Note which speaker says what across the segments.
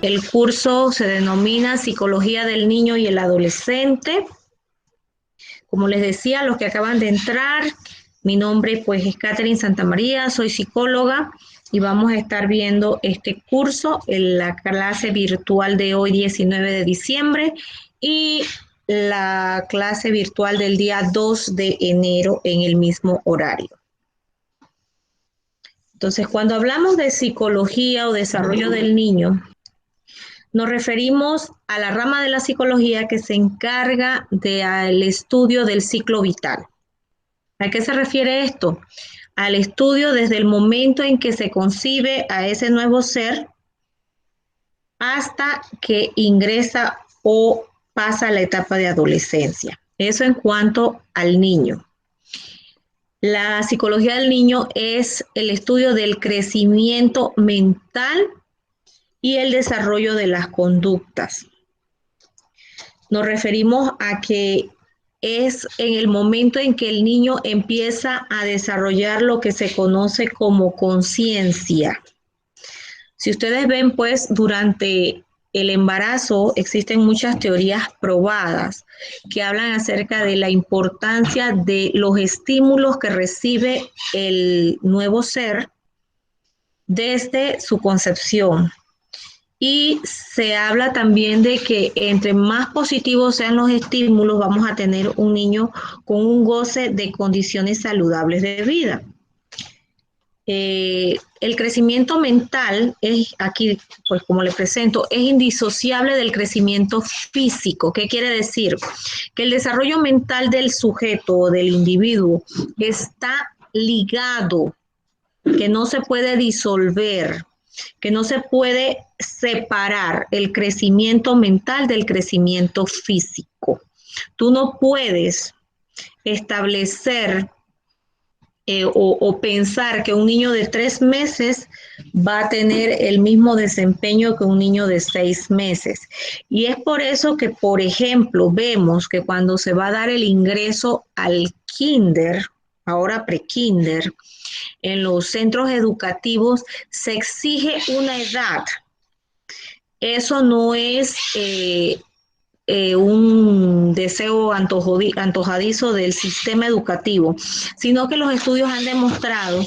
Speaker 1: El curso se denomina Psicología del Niño y el Adolescente. Como les decía, los que acaban de entrar, mi nombre pues es Catherine Santamaría, soy psicóloga y vamos a estar viendo este curso en la clase virtual de hoy 19 de diciembre y la clase virtual del día 2 de enero en el mismo horario. Entonces, cuando hablamos de psicología o desarrollo del niño, nos referimos a la rama de la psicología que se encarga del estudio del ciclo vital. ¿A qué se refiere esto? Al estudio desde el momento en que se concibe a ese nuevo ser hasta que ingresa o pasa a la etapa de adolescencia. Eso en cuanto al niño. La psicología del niño es el estudio del crecimiento mental y el desarrollo de las conductas. Nos referimos a que es en el momento en que el niño empieza a desarrollar lo que se conoce como conciencia. Si ustedes ven, pues, durante el embarazo existen muchas teorías probadas que hablan acerca de la importancia de los estímulos que recibe el nuevo ser desde su concepción. Y se habla también de que entre más positivos sean los estímulos, vamos a tener un niño con un goce de condiciones saludables de vida. El crecimiento mental es aquí, pues como le presento, es indisociable del crecimiento físico. ¿Qué quiere decir? Que el desarrollo mental del sujeto o del individuo está ligado, que no se puede disolver, que no se puede separar el crecimiento mental del crecimiento físico. Tú no puedes establecer o pensar que un niño de 3 meses va a tener el mismo desempeño que un niño de 6 meses. Y es por eso que, por ejemplo, vemos que cuando se va a dar el ingreso al kinder, ahora pre-kinder, en los centros educativos se exige una edad. Eso no es un deseo antojadizo del sistema educativo, sino que los estudios han demostrado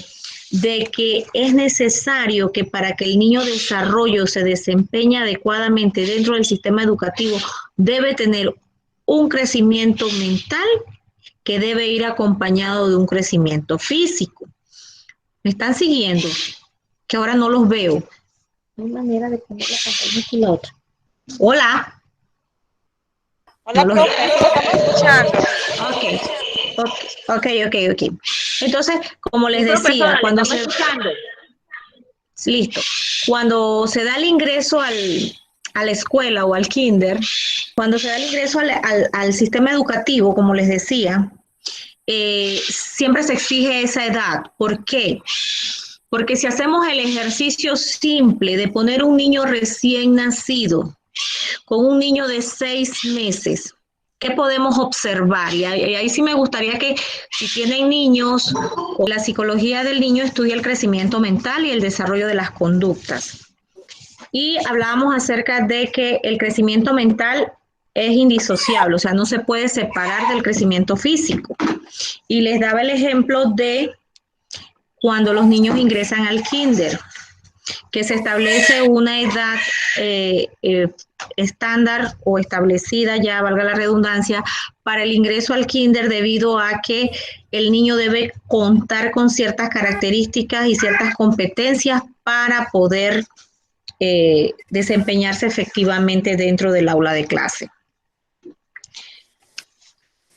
Speaker 1: de que es necesario que para que el niño desarrollo se desempeñe adecuadamente dentro del sistema educativo, debe tener un crecimiento mental que debe ir acompañado de un crecimiento físico. ¿Me están siguiendo? Que ahora no los veo. No hay manera de poner la pantalla aquí la otra. Hola.
Speaker 2: Hola,
Speaker 1: No
Speaker 2: profe, sí lo estamos escuchando.
Speaker 1: Ok. Entonces, como les
Speaker 2: Sí,
Speaker 1: decía,
Speaker 2: profesora, le estamos escuchando.
Speaker 1: listo, cuando se da el ingreso a la escuela o al kinder, cuando se da el ingreso al sistema educativo, como les decía, siempre se exige esa edad. ¿Por qué? Porque si hacemos el ejercicio simple de poner un niño recién nacido con un niño de 6 meses, ¿qué podemos observar? Y ahí sí me gustaría que si tienen niños, la psicología del niño estudia el crecimiento mental y el desarrollo de las conductas. Y hablábamos acerca de que el crecimiento mental es indisociable, o sea, no se puede separar del crecimiento físico. Y les daba el ejemplo de cuando los niños ingresan al kinder, que se establece una edad estándar o establecida, ya valga la redundancia, para el ingreso al kinder debido a que el niño debe contar con ciertas características y ciertas competencias para poder desempeñarse efectivamente dentro del aula de clase.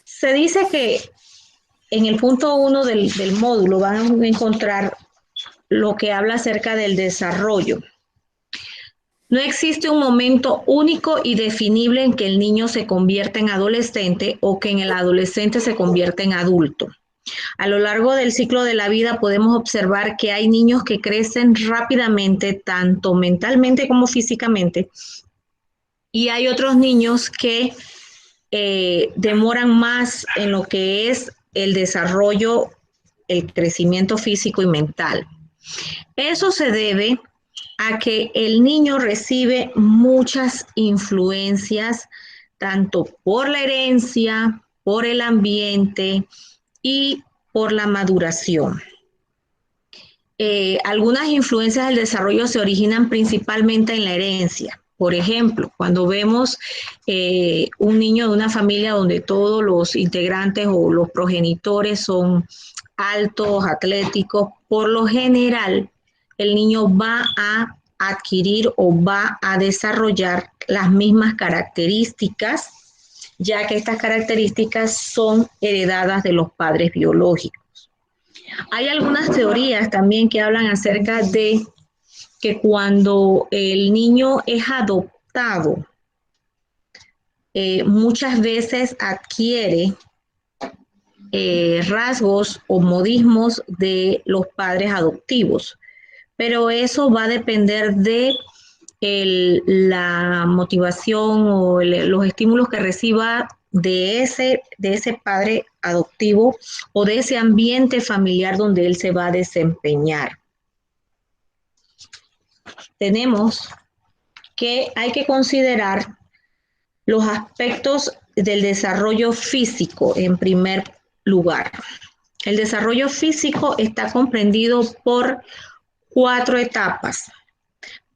Speaker 1: Se dice que en el punto 1 del módulo van a encontrar lo que habla acerca del desarrollo. No existe un momento único y definible en que el niño se convierta en adolescente o que en el adolescente se convierta en adulto. A lo largo del ciclo de la vida podemos observar que hay niños que crecen rápidamente, tanto mentalmente como físicamente, y hay otros niños que demoran más en lo que es el desarrollo, el crecimiento físico y mental. Eso se debe a que el niño recibe muchas influencias, tanto por la herencia, por el ambiente y por la maduración. Algunas influencias del desarrollo se originan principalmente en la herencia. Por ejemplo, cuando vemos un niño de una familia donde todos los integrantes o los progenitores son altos, atléticos, por lo general el niño va a adquirir o va a desarrollar las mismas características, ya que estas características son heredadas de los padres biológicos. Hay algunas teorías también que hablan acerca de que cuando el niño es adoptado, muchas veces adquiere rasgos o modismos de los padres adoptivos, pero eso va a depender de la motivación o los estímulos que reciba de ese padre adoptivo o de ese ambiente familiar donde él se va a desempeñar. Tenemos que hay que considerar los aspectos del desarrollo físico en primer lugar. El desarrollo físico está comprendido por 4 etapas.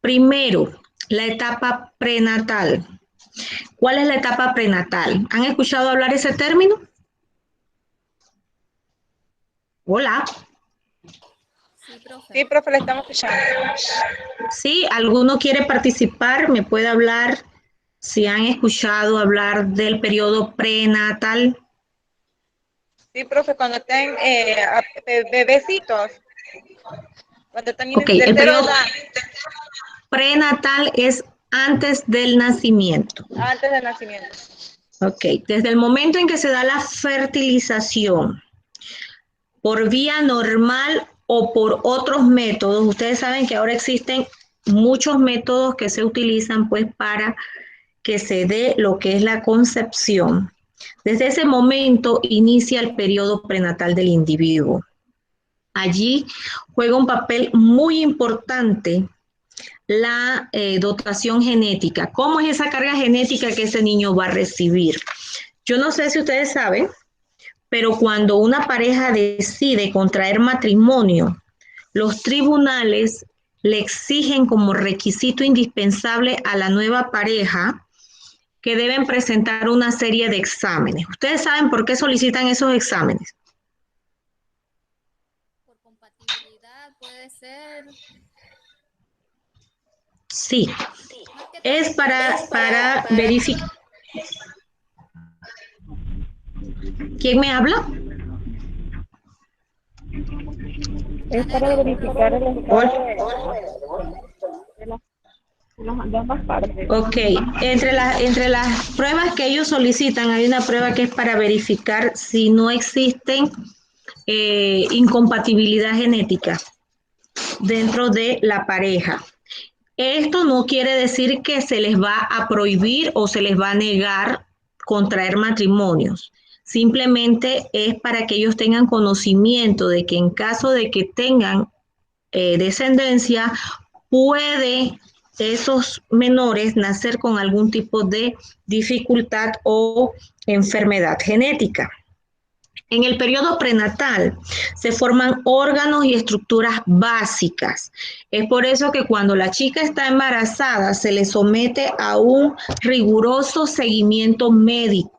Speaker 1: Primero, la etapa prenatal. ¿Cuál es la etapa prenatal? ¿Han escuchado hablar ese término? Hola.
Speaker 2: Sí, profe, le estamos escuchando.
Speaker 1: Sí, ¿alguno quiere participar? ¿Me puede hablar si han escuchado hablar del periodo prenatal?
Speaker 2: Sí, profe, cuando estén bebecitos, cuando están
Speaker 1: Ok,
Speaker 2: de
Speaker 1: el
Speaker 2: 0
Speaker 1: periodo
Speaker 2: edad,
Speaker 1: prenatal es antes del nacimiento.
Speaker 2: antes del nacimiento.
Speaker 1: Ok, desde el momento en que se da la fertilización por vía normal o por otros métodos, ustedes saben que ahora existen muchos métodos que se utilizan pues para que se dé lo que es la concepción. Desde ese momento inicia el periodo prenatal del individuo. Allí juega un papel muy importante la dotación genética. ¿Cómo es esa carga genética que ese niño va a recibir? Yo no sé si ustedes saben, pero cuando una pareja decide contraer matrimonio, los tribunales le exigen como requisito indispensable a la nueva pareja que deben presentar una serie de exámenes. ¿Ustedes saben por qué solicitan esos exámenes?
Speaker 3: Por compatibilidad puede ser.
Speaker 1: Sí, es para verificar. ¿Quién me habla?
Speaker 2: Es para verificar el estado de ambas partes.
Speaker 1: Ok, entre las pruebas que ellos solicitan hay una prueba que es para verificar si no existen incompatibilidad genética dentro de la pareja. Esto no quiere decir que se les va a prohibir o se les va a negar contraer matrimonios. Simplemente es para que ellos tengan conocimiento de que en caso de que tengan descendencia, puede esos menores nacer con algún tipo de dificultad o enfermedad genética. En el periodo prenatal se forman órganos y estructuras básicas. Es por eso que cuando la chica está embarazada se le somete a un riguroso seguimiento médico.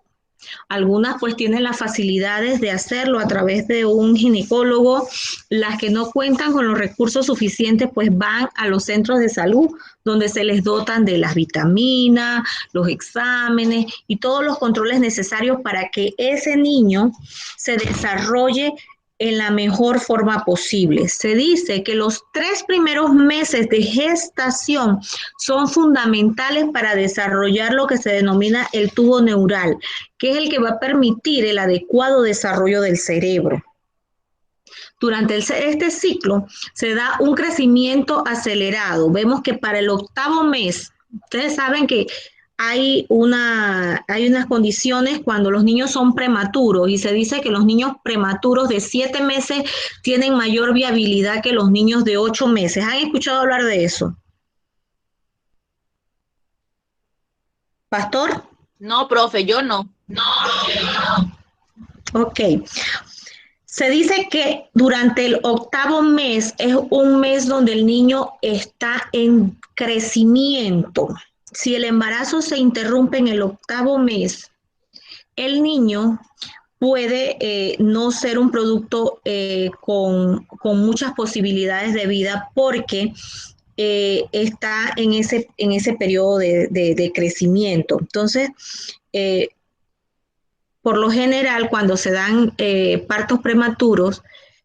Speaker 1: Algunas pues tienen las facilidades de hacerlo a través de un ginecólogo. Las que no cuentan con los recursos suficientes pues van a los centros de salud donde se les dotan de las vitaminas, los exámenes y todos los controles necesarios para que ese niño se desarrolle en la mejor forma posible. Se dice que los 3 primeros meses de gestación son fundamentales para desarrollar lo que se denomina el tubo neural, que es el que va a permitir el adecuado desarrollo del cerebro. Durante este ciclo se da un crecimiento acelerado. Vemos que para el 8º mes, ustedes saben que hay unas condiciones cuando los niños son prematuros y se dice que los niños prematuros de 7 meses tienen mayor viabilidad que los niños de 8 meses. ¿Han escuchado hablar de eso? Pastor.
Speaker 4: No, profe, yo no.
Speaker 1: Ok. Se dice que durante el 8º mes es un mes donde el niño está en crecimiento. Si el embarazo se interrumpe en el 8º mes, el niño puede no ser un producto con muchas posibilidades de vida porque está en ese periodo de crecimiento. Entonces, por lo general, cuando se dan partos prematuros,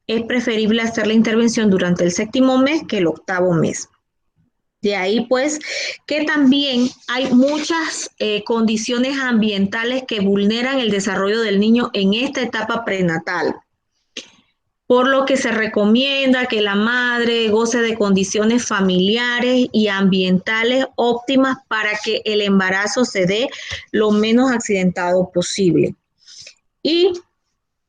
Speaker 1: es preferible hacer la intervención durante el 7º mes que el 8º mes. De ahí, pues, que también hay muchas condiciones ambientales que vulneran el desarrollo del niño en esta etapa prenatal, por lo que se recomienda que la madre goce de condiciones familiares y ambientales óptimas para que el embarazo se dé lo menos accidentado posible. Y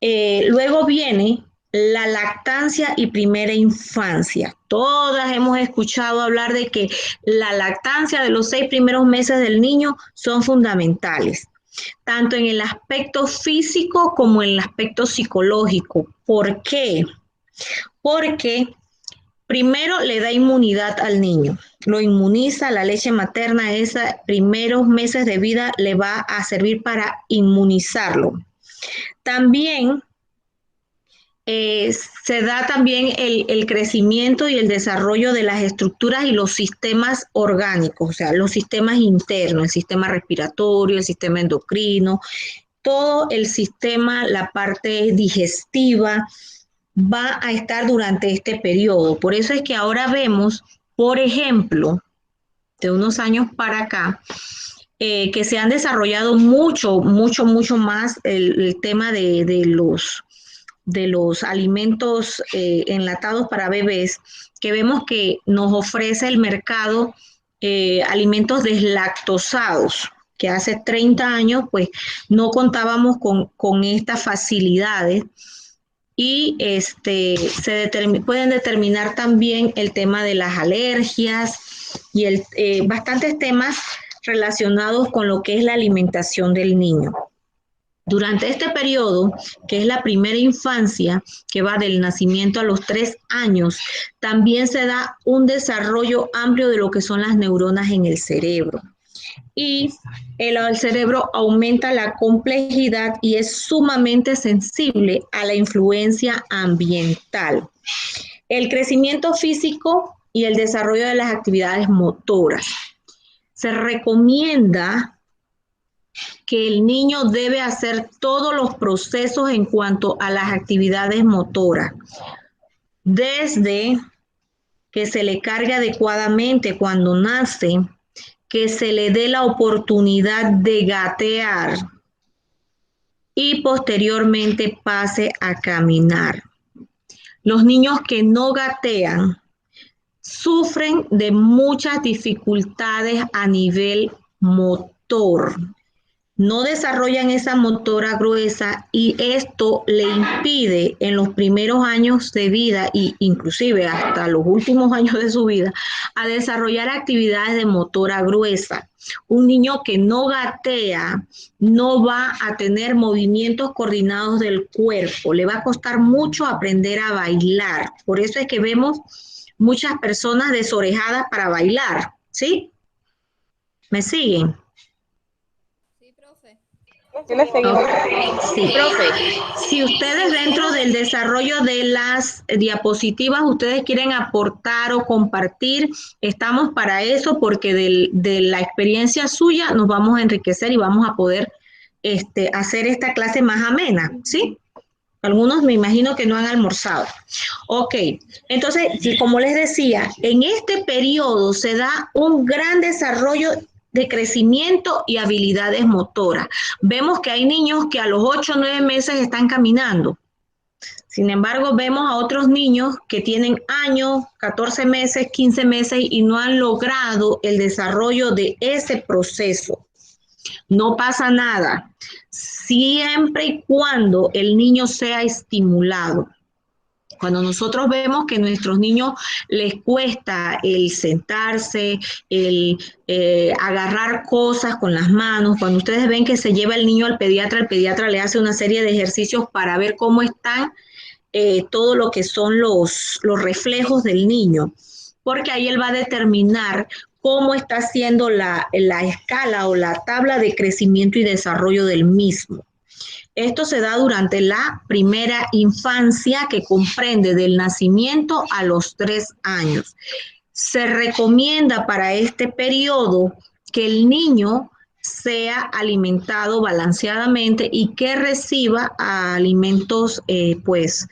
Speaker 1: luego viene la lactancia y primera infancia. Todas hemos escuchado hablar de que la lactancia de los 6 primeros meses del niño son fundamentales, tanto en el aspecto físico como en el aspecto psicológico. ¿Por qué? Porque primero le da inmunidad al niño, lo inmuniza, la leche materna, esos primeros meses de vida le va a servir para inmunizarlo. También se da también el crecimiento y el desarrollo de las estructuras y los sistemas orgánicos, o sea, los sistemas internos, el sistema respiratorio, el sistema endocrino, todo el sistema, la parte digestiva, va a estar durante este periodo. Por eso es que ahora vemos, por ejemplo, de unos años para acá, que se han desarrollado mucho más el tema de los alimentos enlatados para bebés, que vemos que nos ofrece el mercado alimentos deslactosados, que hace 30 años pues no contábamos con estas facilidades y pueden determinar también el tema de las alergias y bastantes temas relacionados con lo que es la alimentación del niño. Durante este periodo, que es la primera infancia, que va del nacimiento a los 3 años, también se da un desarrollo amplio de lo que son las neuronas en el cerebro. Y el cerebro aumenta la complejidad y es sumamente sensible a la influencia ambiental. El crecimiento físico y el desarrollo de las actividades motoras. Se recomienda que el niño debe hacer todos los procesos en cuanto a las actividades motoras, desde que se le cargue adecuadamente cuando nace, que se le dé la oportunidad de gatear y posteriormente pase a caminar. Los niños que no gatean sufren de muchas dificultades a nivel motor. No desarrollan esa motora gruesa y esto le impide en los primeros años de vida e inclusive hasta los últimos años de su vida a desarrollar actividades de motora gruesa. Un niño que no gatea no va a tener movimientos coordinados del cuerpo, le va a costar mucho aprender a bailar. Por eso es que vemos muchas personas desorejadas para bailar, ¿sí? ¿Me siguen?
Speaker 2: Sí, le seguimos.
Speaker 1: Sí.
Speaker 4: Profe,
Speaker 1: Si ustedes dentro del desarrollo de las diapositivas, ustedes quieren aportar o compartir, estamos para eso porque de la experiencia suya nos vamos a enriquecer y vamos a poder hacer esta clase más amena, ¿sí? Algunos me imagino que no han almorzado. Ok, entonces, como les decía, en este periodo se da un gran desarrollo de crecimiento y habilidades motoras. Vemos que hay niños que a los 8 o 9 meses están caminando. Sin embargo, vemos a otros niños que tienen años, 14 meses, 15 meses y no han logrado el desarrollo de ese proceso. No pasa nada, siempre y cuando el niño sea estimulado. Cuando nosotros vemos que a nuestros niños les cuesta el sentarse, el agarrar cosas con las manos, cuando ustedes ven que se lleva el niño al el pediatra le hace una serie de ejercicios para ver cómo están todo lo que son los reflejos del niño, porque ahí él va a determinar cómo está haciendo la escala o la tabla de crecimiento y desarrollo del mismo. Esto se da durante la primera infancia, que comprende del nacimiento a los 3 años. Se recomienda para este periodo que el niño sea alimentado balanceadamente y que reciba alimentos pues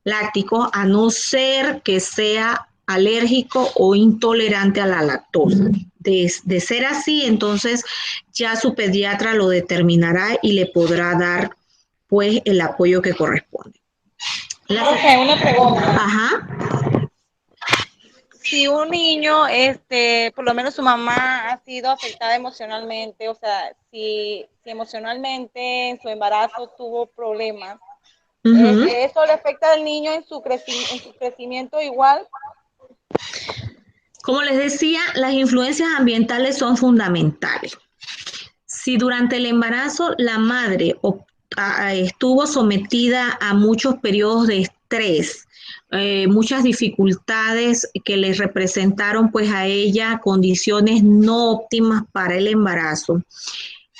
Speaker 1: lácticos, a no ser que sea alérgico o intolerante a la lactosa. De ser así, entonces ya su pediatra lo determinará y le podrá dar pues el apoyo que corresponde.
Speaker 2: Una pregunta.
Speaker 1: Ajá.
Speaker 2: Si un niño, por lo menos su mamá ha sido afectada emocionalmente, o sea, si emocionalmente en su embarazo tuvo problemas, ¿eso le afecta al niño en su crecimiento igual?
Speaker 1: Como les decía, las influencias ambientales son fundamentales. Si durante el embarazo la madre estuvo sometida a muchos periodos de estrés, muchas dificultades que le representaron pues a ella condiciones no óptimas para el embarazo,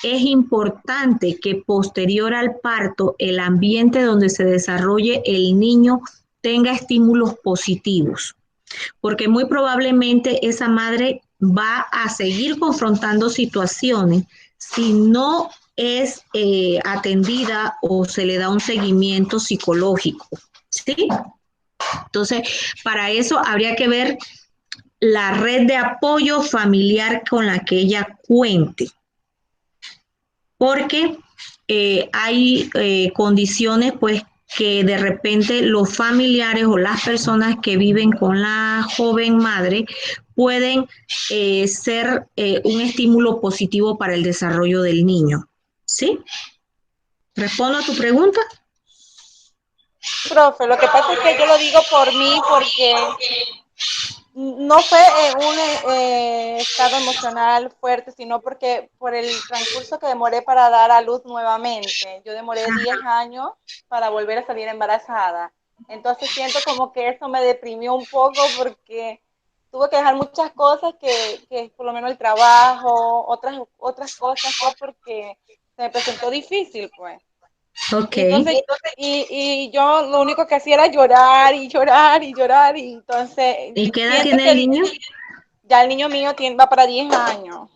Speaker 1: es importante que posterior al parto el ambiente donde se desarrolle el niño tenga estímulos positivos, porque muy probablemente esa madre va a seguir confrontando situaciones si no es atendida o se le da un seguimiento psicológico, ¿sí? Entonces, para eso habría que ver la red de apoyo familiar con la que ella cuente, porque hay condiciones pues que de repente los familiares o las personas que viven con la joven madre pueden ser un estímulo positivo para el desarrollo del niño. ¿Sí? ¿Respondo a tu pregunta?
Speaker 2: Profe, lo que pasa es que yo lo digo por mí porque no fue un estado emocional fuerte, sino porque por el transcurso que demoré para dar a luz nuevamente. Yo demoré 10 años para volver a salir embarazada. Entonces siento como que eso me deprimió un poco porque tuve que dejar muchas cosas que por lo menos el trabajo, otras cosas, fue porque se me presentó difícil, pues.
Speaker 1: Ok.
Speaker 2: Y entonces, y yo lo único que hacía era llorar y llorar y llorar. Y entonces,
Speaker 1: ¿Y qué edad
Speaker 2: siento
Speaker 1: tiene
Speaker 2: que
Speaker 1: el niño?
Speaker 2: ya el niño mío va para 10 años.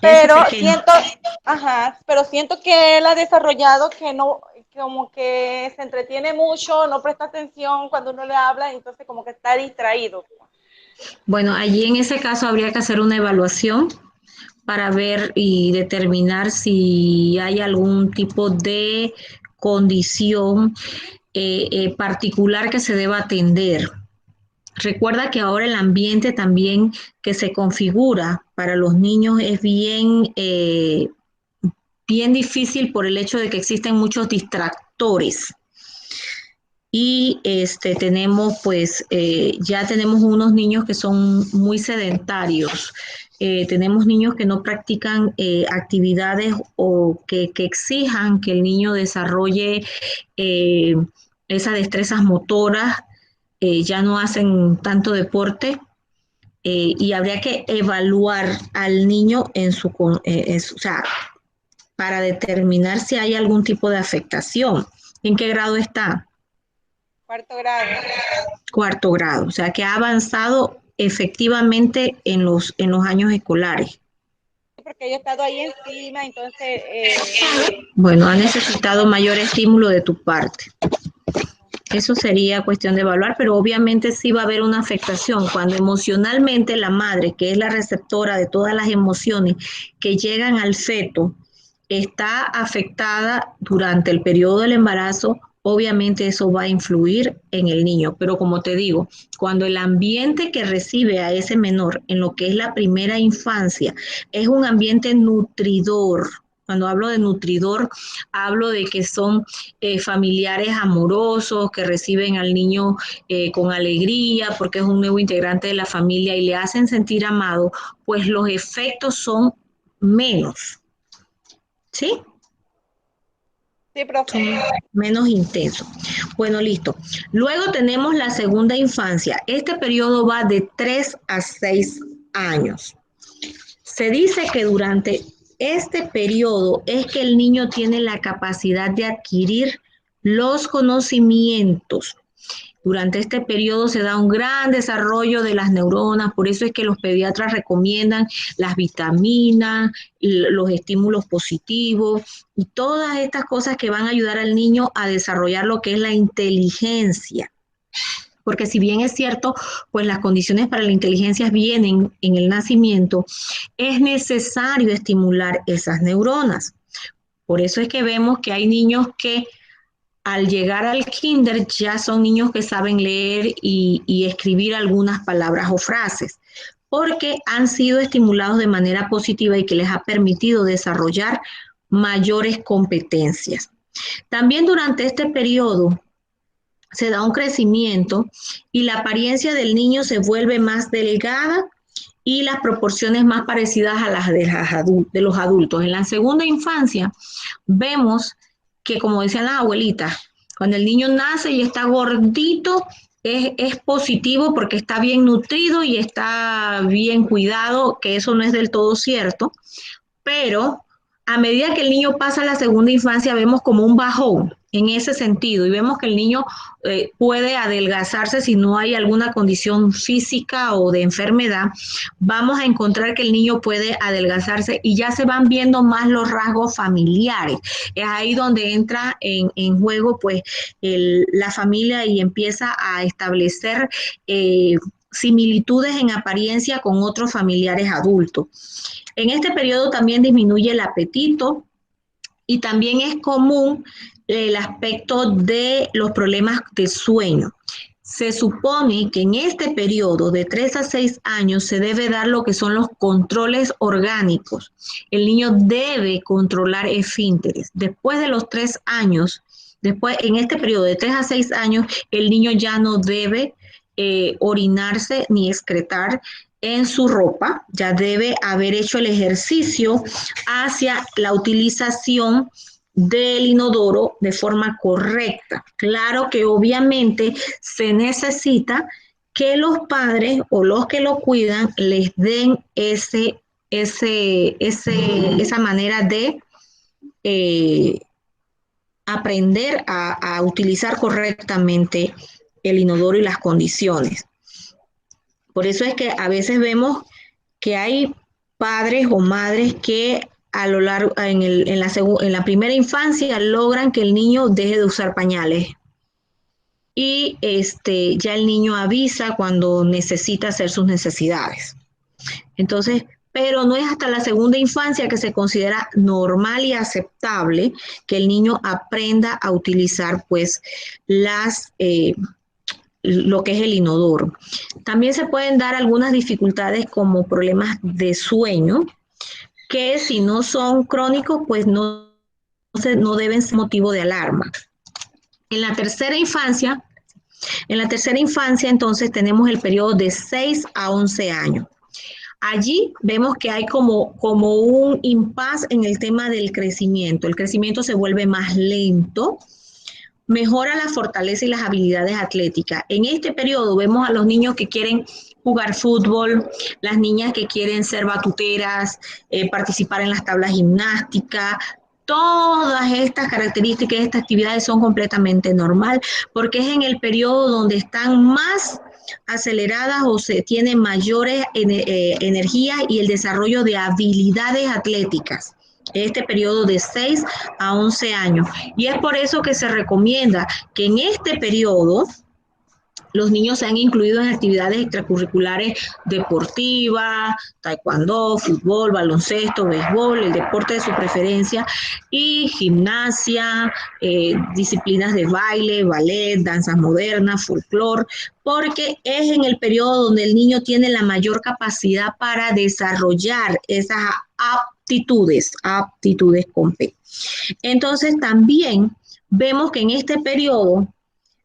Speaker 1: Ese
Speaker 2: Pero
Speaker 1: pequeño.
Speaker 2: siento que él ha desarrollado que no, como que se entretiene mucho, no presta atención cuando uno le habla, entonces como que está distraído.
Speaker 1: Bueno, allí en ese caso habría que hacer una evaluación para ver y determinar si hay algún tipo de condición particular que se deba atender. Recuerda que ahora el ambiente también que se configura para los niños es bien difícil por el hecho de que existen muchos distractores. Y tenemos pues ya tenemos unos niños que son muy sedentarios. Tenemos niños que no practican actividades o que exijan que el niño desarrolle eh, esas destrezas motoras, ya no hacen tanto deporte. Y habría que evaluar al niño o sea, para determinar si hay algún tipo de afectación. ¿En qué grado está?
Speaker 2: 4º grado.
Speaker 1: 4º grado, o sea que ha avanzado efectivamente en los años escolares.
Speaker 2: Porque yo he estado ahí encima, entonces...
Speaker 1: Bueno, ha necesitado mayor estímulo de tu parte. Eso sería cuestión de evaluar, pero obviamente sí va a haber una afectación cuando emocionalmente la madre, que es la receptora de todas las emociones que llegan al feto, está afectada durante el periodo del embarazo. Obviamente eso va a influir en el niño, pero como te digo, cuando el ambiente que recibe a ese menor en lo que es la primera infancia es un ambiente nutridor, Cuando hablo de nutridor, hablo de que son familiares amorosos, que reciben al niño con alegría porque es un nuevo integrante de la familia y le hacen sentir amado, pues los efectos son menos, ¿sí?
Speaker 2: Sí, profe.
Speaker 1: Menos intenso. Bueno, listo. Luego tenemos la segunda infancia. Este periodo va de 3 a 6 años. Se dice que durante este periodo es que el niño tiene la capacidad de adquirir los conocimientos. Durante este periodo se da un gran desarrollo de las neuronas, por eso es que los pediatras recomiendan las vitaminas, los estímulos positivos y todas estas cosas que van a ayudar al niño a desarrollar lo que es la inteligencia. Porque si bien es cierto, pues las condiciones para la inteligencia vienen en el nacimiento, es necesario estimular esas neuronas. Por eso es que vemos que hay niños que al llegar al kinder ya son niños que saben leer y escribir algunas palabras o frases, porque han sido estimulados de manera positiva y que les ha permitido desarrollar mayores competencias. También durante este periodo se da un crecimiento y la apariencia del niño se vuelve más delgada y las proporciones más parecidas a las de los adultos. En la segunda infancia vemos que, como decían las abuelitas, cuando el niño nace y está gordito, es positivo porque está bien nutrido y está bien cuidado, que eso no es del todo cierto, pero a medida que el niño pasa a la segunda infancia vemos como un bajón en ese sentido y vemos que el niño puede adelgazarse si no hay alguna condición física o de enfermedad. Vamos a encontrar que el niño puede adelgazarse y ya se van viendo más los rasgos familiares. Es ahí donde entra en juego pues la familia y empieza a establecer similitudes en apariencia con otros familiares adultos. En este periodo también disminuye el apetito y también es común el aspecto de los problemas de sueño. Se supone que en este periodo de 3 a 6 años se debe dar lo que son los controles orgánicos. El niño debe controlar esfínteres. Después de los 3 años, en este periodo de 3 a 6 años, el niño ya no debe orinarse ni excretar en su ropa, ya debe haber hecho el ejercicio hacia la utilización del inodoro de forma correcta. Claro que obviamente se necesita que los padres o los que lo cuidan les den esa manera de aprender a utilizar correctamente el inodoro y las condiciones. Por eso es que a veces vemos que hay padres o madres que a lo largo, en la primera infancia logran que el niño deje de usar pañales. Y ya el niño avisa cuando necesita hacer sus necesidades. Entonces, pero no es hasta la segunda infancia que se considera normal y aceptable que el niño aprenda a utilizar pues lo que es el inodoro. También se pueden dar algunas dificultades como problemas de sueño, que si no son crónicos, pues no deben ser motivo de alarma. En la tercera infancia, entonces tenemos el periodo de 6 a 11 años. Allí vemos que hay como un impasse en el tema del crecimiento. El crecimiento se vuelve más lento, mejora la fortaleza y las habilidades atléticas. En este periodo vemos a los niños que quieren jugar fútbol, las niñas que quieren ser batuteras, participar en las tablas gimnásticas. Todas estas características, estas actividades son completamente normal porque es en el periodo donde están más aceleradas o se tiene mayores energía y el desarrollo de habilidades atléticas. Este periodo de 6 a 11 años. Y es por eso que se recomienda que en este periodo los niños sean incluidos en actividades extracurriculares deportivas, taekwondo, fútbol, baloncesto, béisbol, el deporte de su preferencia, y gimnasia, disciplinas de baile, ballet, danzas modernas, folclore, porque es en el periodo donde el niño tiene la mayor capacidad para desarrollar esas aptitudes con P. Entonces también vemos que en este periodo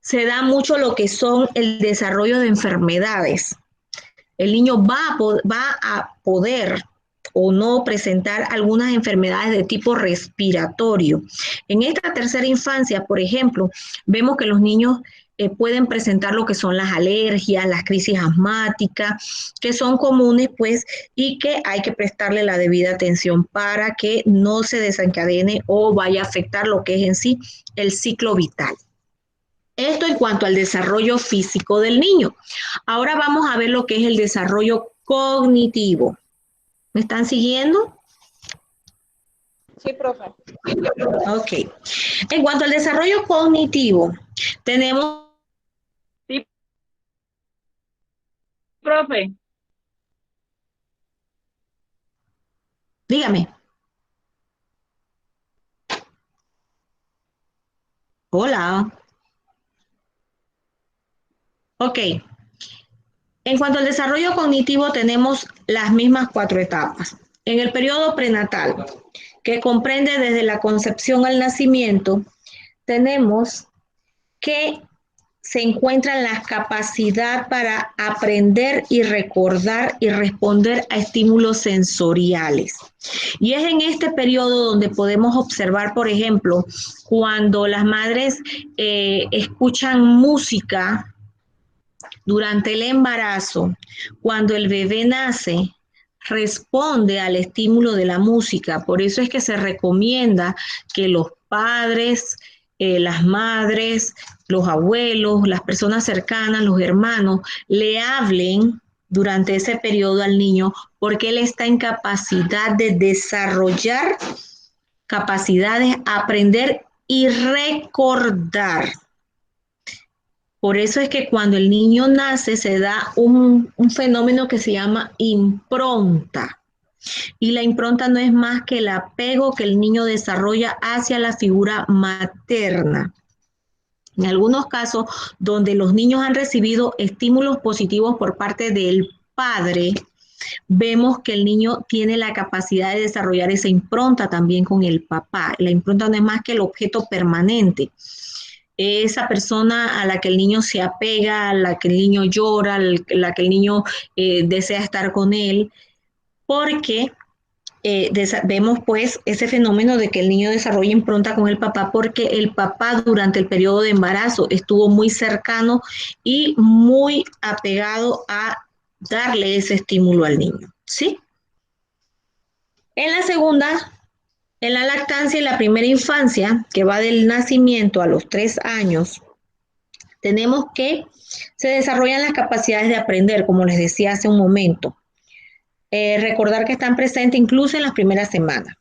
Speaker 1: se da mucho lo que son el desarrollo de enfermedades. El niño va a poder o no presentar algunas enfermedades de tipo respiratorio. En esta tercera infancia, por ejemplo, vemos que los niños pueden presentar lo que son las alergias, las crisis asmáticas, que son comunes, pues, y que hay que prestarle la debida atención para que no se desencadene o vaya a afectar lo que es en sí el ciclo vital. Esto en cuanto al desarrollo físico del niño. Ahora vamos a ver lo que es el desarrollo cognitivo. ¿Me están siguiendo?
Speaker 2: Sí, profe.
Speaker 1: Ok. En cuanto al desarrollo cognitivo, tenemos...
Speaker 4: Sí, profe.
Speaker 1: Dígame. Hola. Ok. En cuanto al desarrollo cognitivo, tenemos las mismas 4 etapas. En el periodo prenatal, que comprende desde la concepción al nacimiento, tenemos que se encuentran la capacidad para aprender y recordar y responder a estímulos sensoriales. Y es en este periodo donde podemos observar, por ejemplo, cuando las madres escuchan música durante el embarazo, cuando el bebé nace, responde al estímulo de la música. Por eso es que se recomienda que los padres, las madres, los abuelos, las personas cercanas, los hermanos, le hablen durante ese periodo al niño porque él está en capacidad de desarrollar capacidades, aprender y recordar. Por eso es que cuando el niño nace se da un fenómeno que se llama impronta. Y la impronta no es más que el apego que el niño desarrolla hacia la figura materna. En algunos casos donde los niños han recibido estímulos positivos por parte del padre, vemos que el niño tiene la capacidad de desarrollar esa impronta también con el papá. La impronta no es más que el objeto permanente. Esa persona a la que el niño se apega, a la que el niño llora, a la que el niño desea estar con él, porque vemos pues ese fenómeno de que el niño desarrolla impronta con el papá porque el papá durante el periodo de embarazo estuvo muy cercano y muy apegado a darle ese estímulo al niño, ¿sí? En la segunda, en la lactancia y la primera infancia, que va del nacimiento a los 3 años, tenemos que se desarrollan las capacidades de aprender, como les decía hace un momento. Recordar que están presentes incluso en las primeras semanas.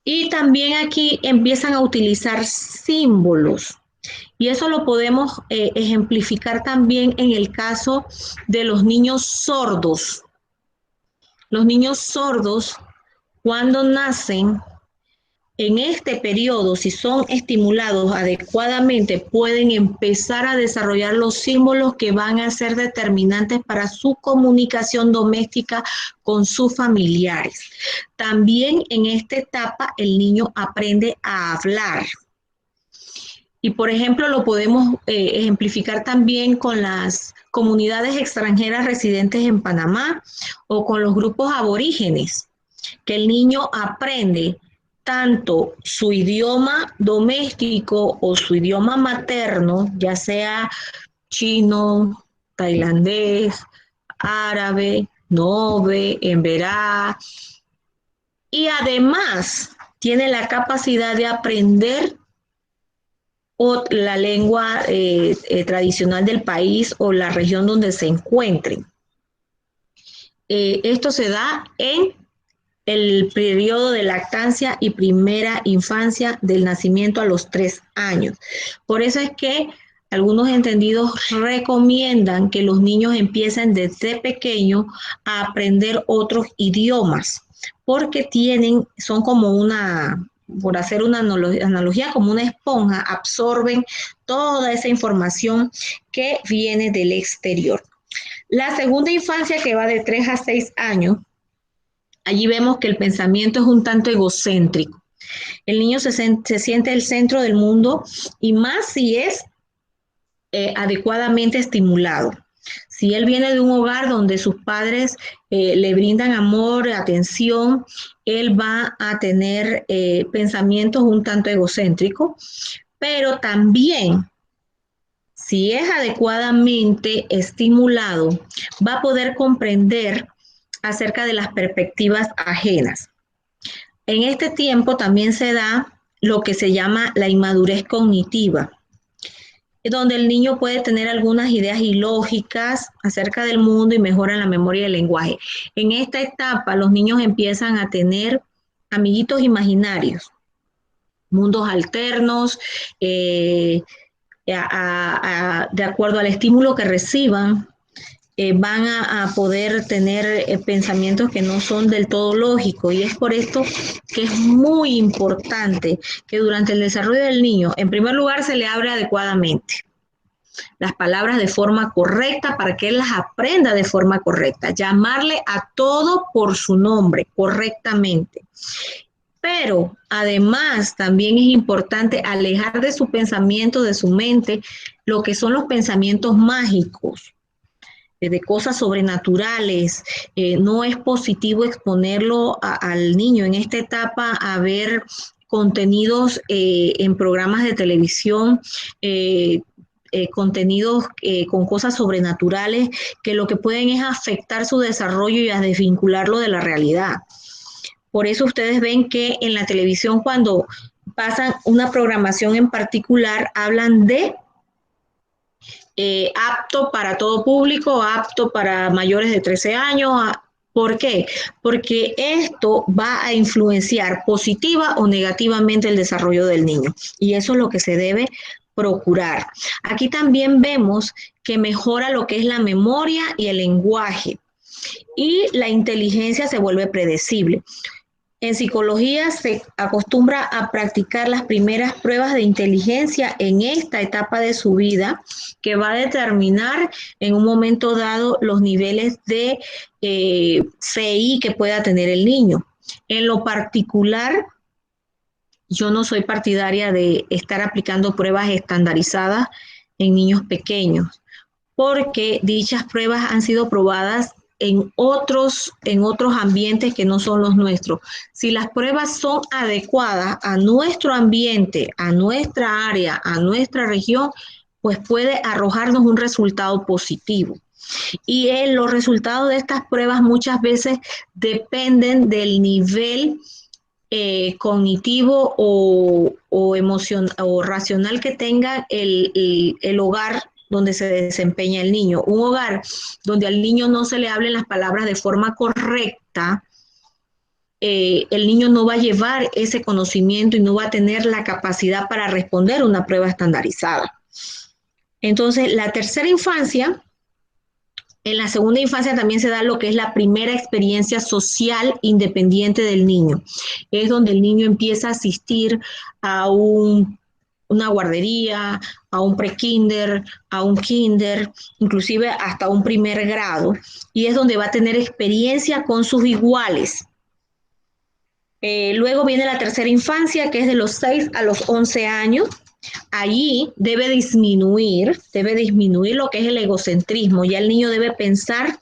Speaker 1: Y también aquí empiezan a utilizar símbolos. Y eso lo podemos ejemplificar también en el caso de los niños sordos. Los niños sordos, cuando nacen, en este periodo, si son estimulados adecuadamente, pueden empezar a desarrollar los símbolos que van a ser determinantes para su comunicación doméstica con sus familiares. También en esta etapa el niño aprende a hablar. Y por ejemplo, lo podemos ejemplificar también con las comunidades extranjeras residentes en Panamá o con los grupos aborígenes, que el niño aprende tanto su idioma doméstico o su idioma materno, ya sea chino, tailandés, árabe, nobe, emberá, y además tiene la capacidad de aprender la lengua tradicional del país o la región donde se encuentren. Esto se da en el periodo de lactancia y primera infancia del nacimiento a los 3 años. Por eso es que algunos entendidos recomiendan que los niños empiecen desde pequeños a aprender otros idiomas, porque son como por hacer una analogía, como una esponja, absorben toda esa información que viene del exterior. La segunda infancia, que va de 3 a 6 años, allí vemos que el pensamiento es un tanto egocéntrico. El niño se siente el centro del mundo y más si es adecuadamente estimulado. Si él viene de un hogar donde sus padres le brindan amor, atención, él va a tener pensamientos un tanto egocéntricos, pero también si es adecuadamente estimulado, va a poder comprender acerca de las perspectivas ajenas. En este tiempo también se da lo que se llama la inmadurez cognitiva, donde el niño puede tener algunas ideas ilógicas acerca del mundo y mejora la memoria y el lenguaje. En esta etapa los niños empiezan a tener amiguitos imaginarios, mundos alternos, de acuerdo al estímulo que reciban, van a poder tener pensamientos que no son del todo lógicos, y es por esto que es muy importante que durante el desarrollo del niño, en primer lugar, se le hable adecuadamente las palabras de forma correcta para que él las aprenda de forma correcta, llamarle a todo por su nombre correctamente. Pero además también es importante alejar de su pensamiento, de su mente, lo que son los pensamientos mágicos, de cosas sobrenaturales. No es positivo exponerlo al niño en esta etapa a ver contenidos en programas de televisión, contenidos con cosas sobrenaturales que lo que pueden es afectar su desarrollo y a desvincularlo de la realidad. Por eso ustedes ven que en la televisión, cuando pasan una programación en particular, hablan de apto para todo público, apto para mayores de 13 años. ¿Por qué? Porque esto va a influenciar positiva o negativamente el desarrollo del niño, y eso es lo que se debe procurar. Aquí también vemos que mejora lo que es la memoria y el lenguaje, y la inteligencia se vuelve predecible. En psicología se acostumbra a practicar las primeras pruebas de inteligencia en esta etapa de su vida, que va a determinar en un momento dado los niveles de CI que pueda tener el niño. En lo particular, yo no soy partidaria de estar aplicando pruebas estandarizadas en niños pequeños, porque dichas pruebas han sido probadas en otros ambientes que no son los nuestros. Si las pruebas son adecuadas a nuestro ambiente, a nuestra área, a nuestra región, pues puede arrojarnos un resultado positivo. Y los resultados de estas pruebas muchas veces dependen del nivel cognitivo o emocional o racional que tenga el hogar donde se desempeña el niño. Un hogar donde al niño no se le hablen las palabras de forma correcta, el niño no va a llevar ese conocimiento y no va a tener la capacidad para responder una prueba estandarizada. Entonces, la tercera infancia, en la segunda infancia también se da lo que es la primera experiencia social independiente del niño. Es donde el niño empieza a asistir a una guardería, a un prekinder, a un kinder, inclusive hasta un primer grado, y es donde va a tener experiencia con sus iguales. Luego viene la tercera infancia, que es de los 6 a los 11 años. Allí debe disminuir lo que es el egocentrismo. Ya el niño debe pensar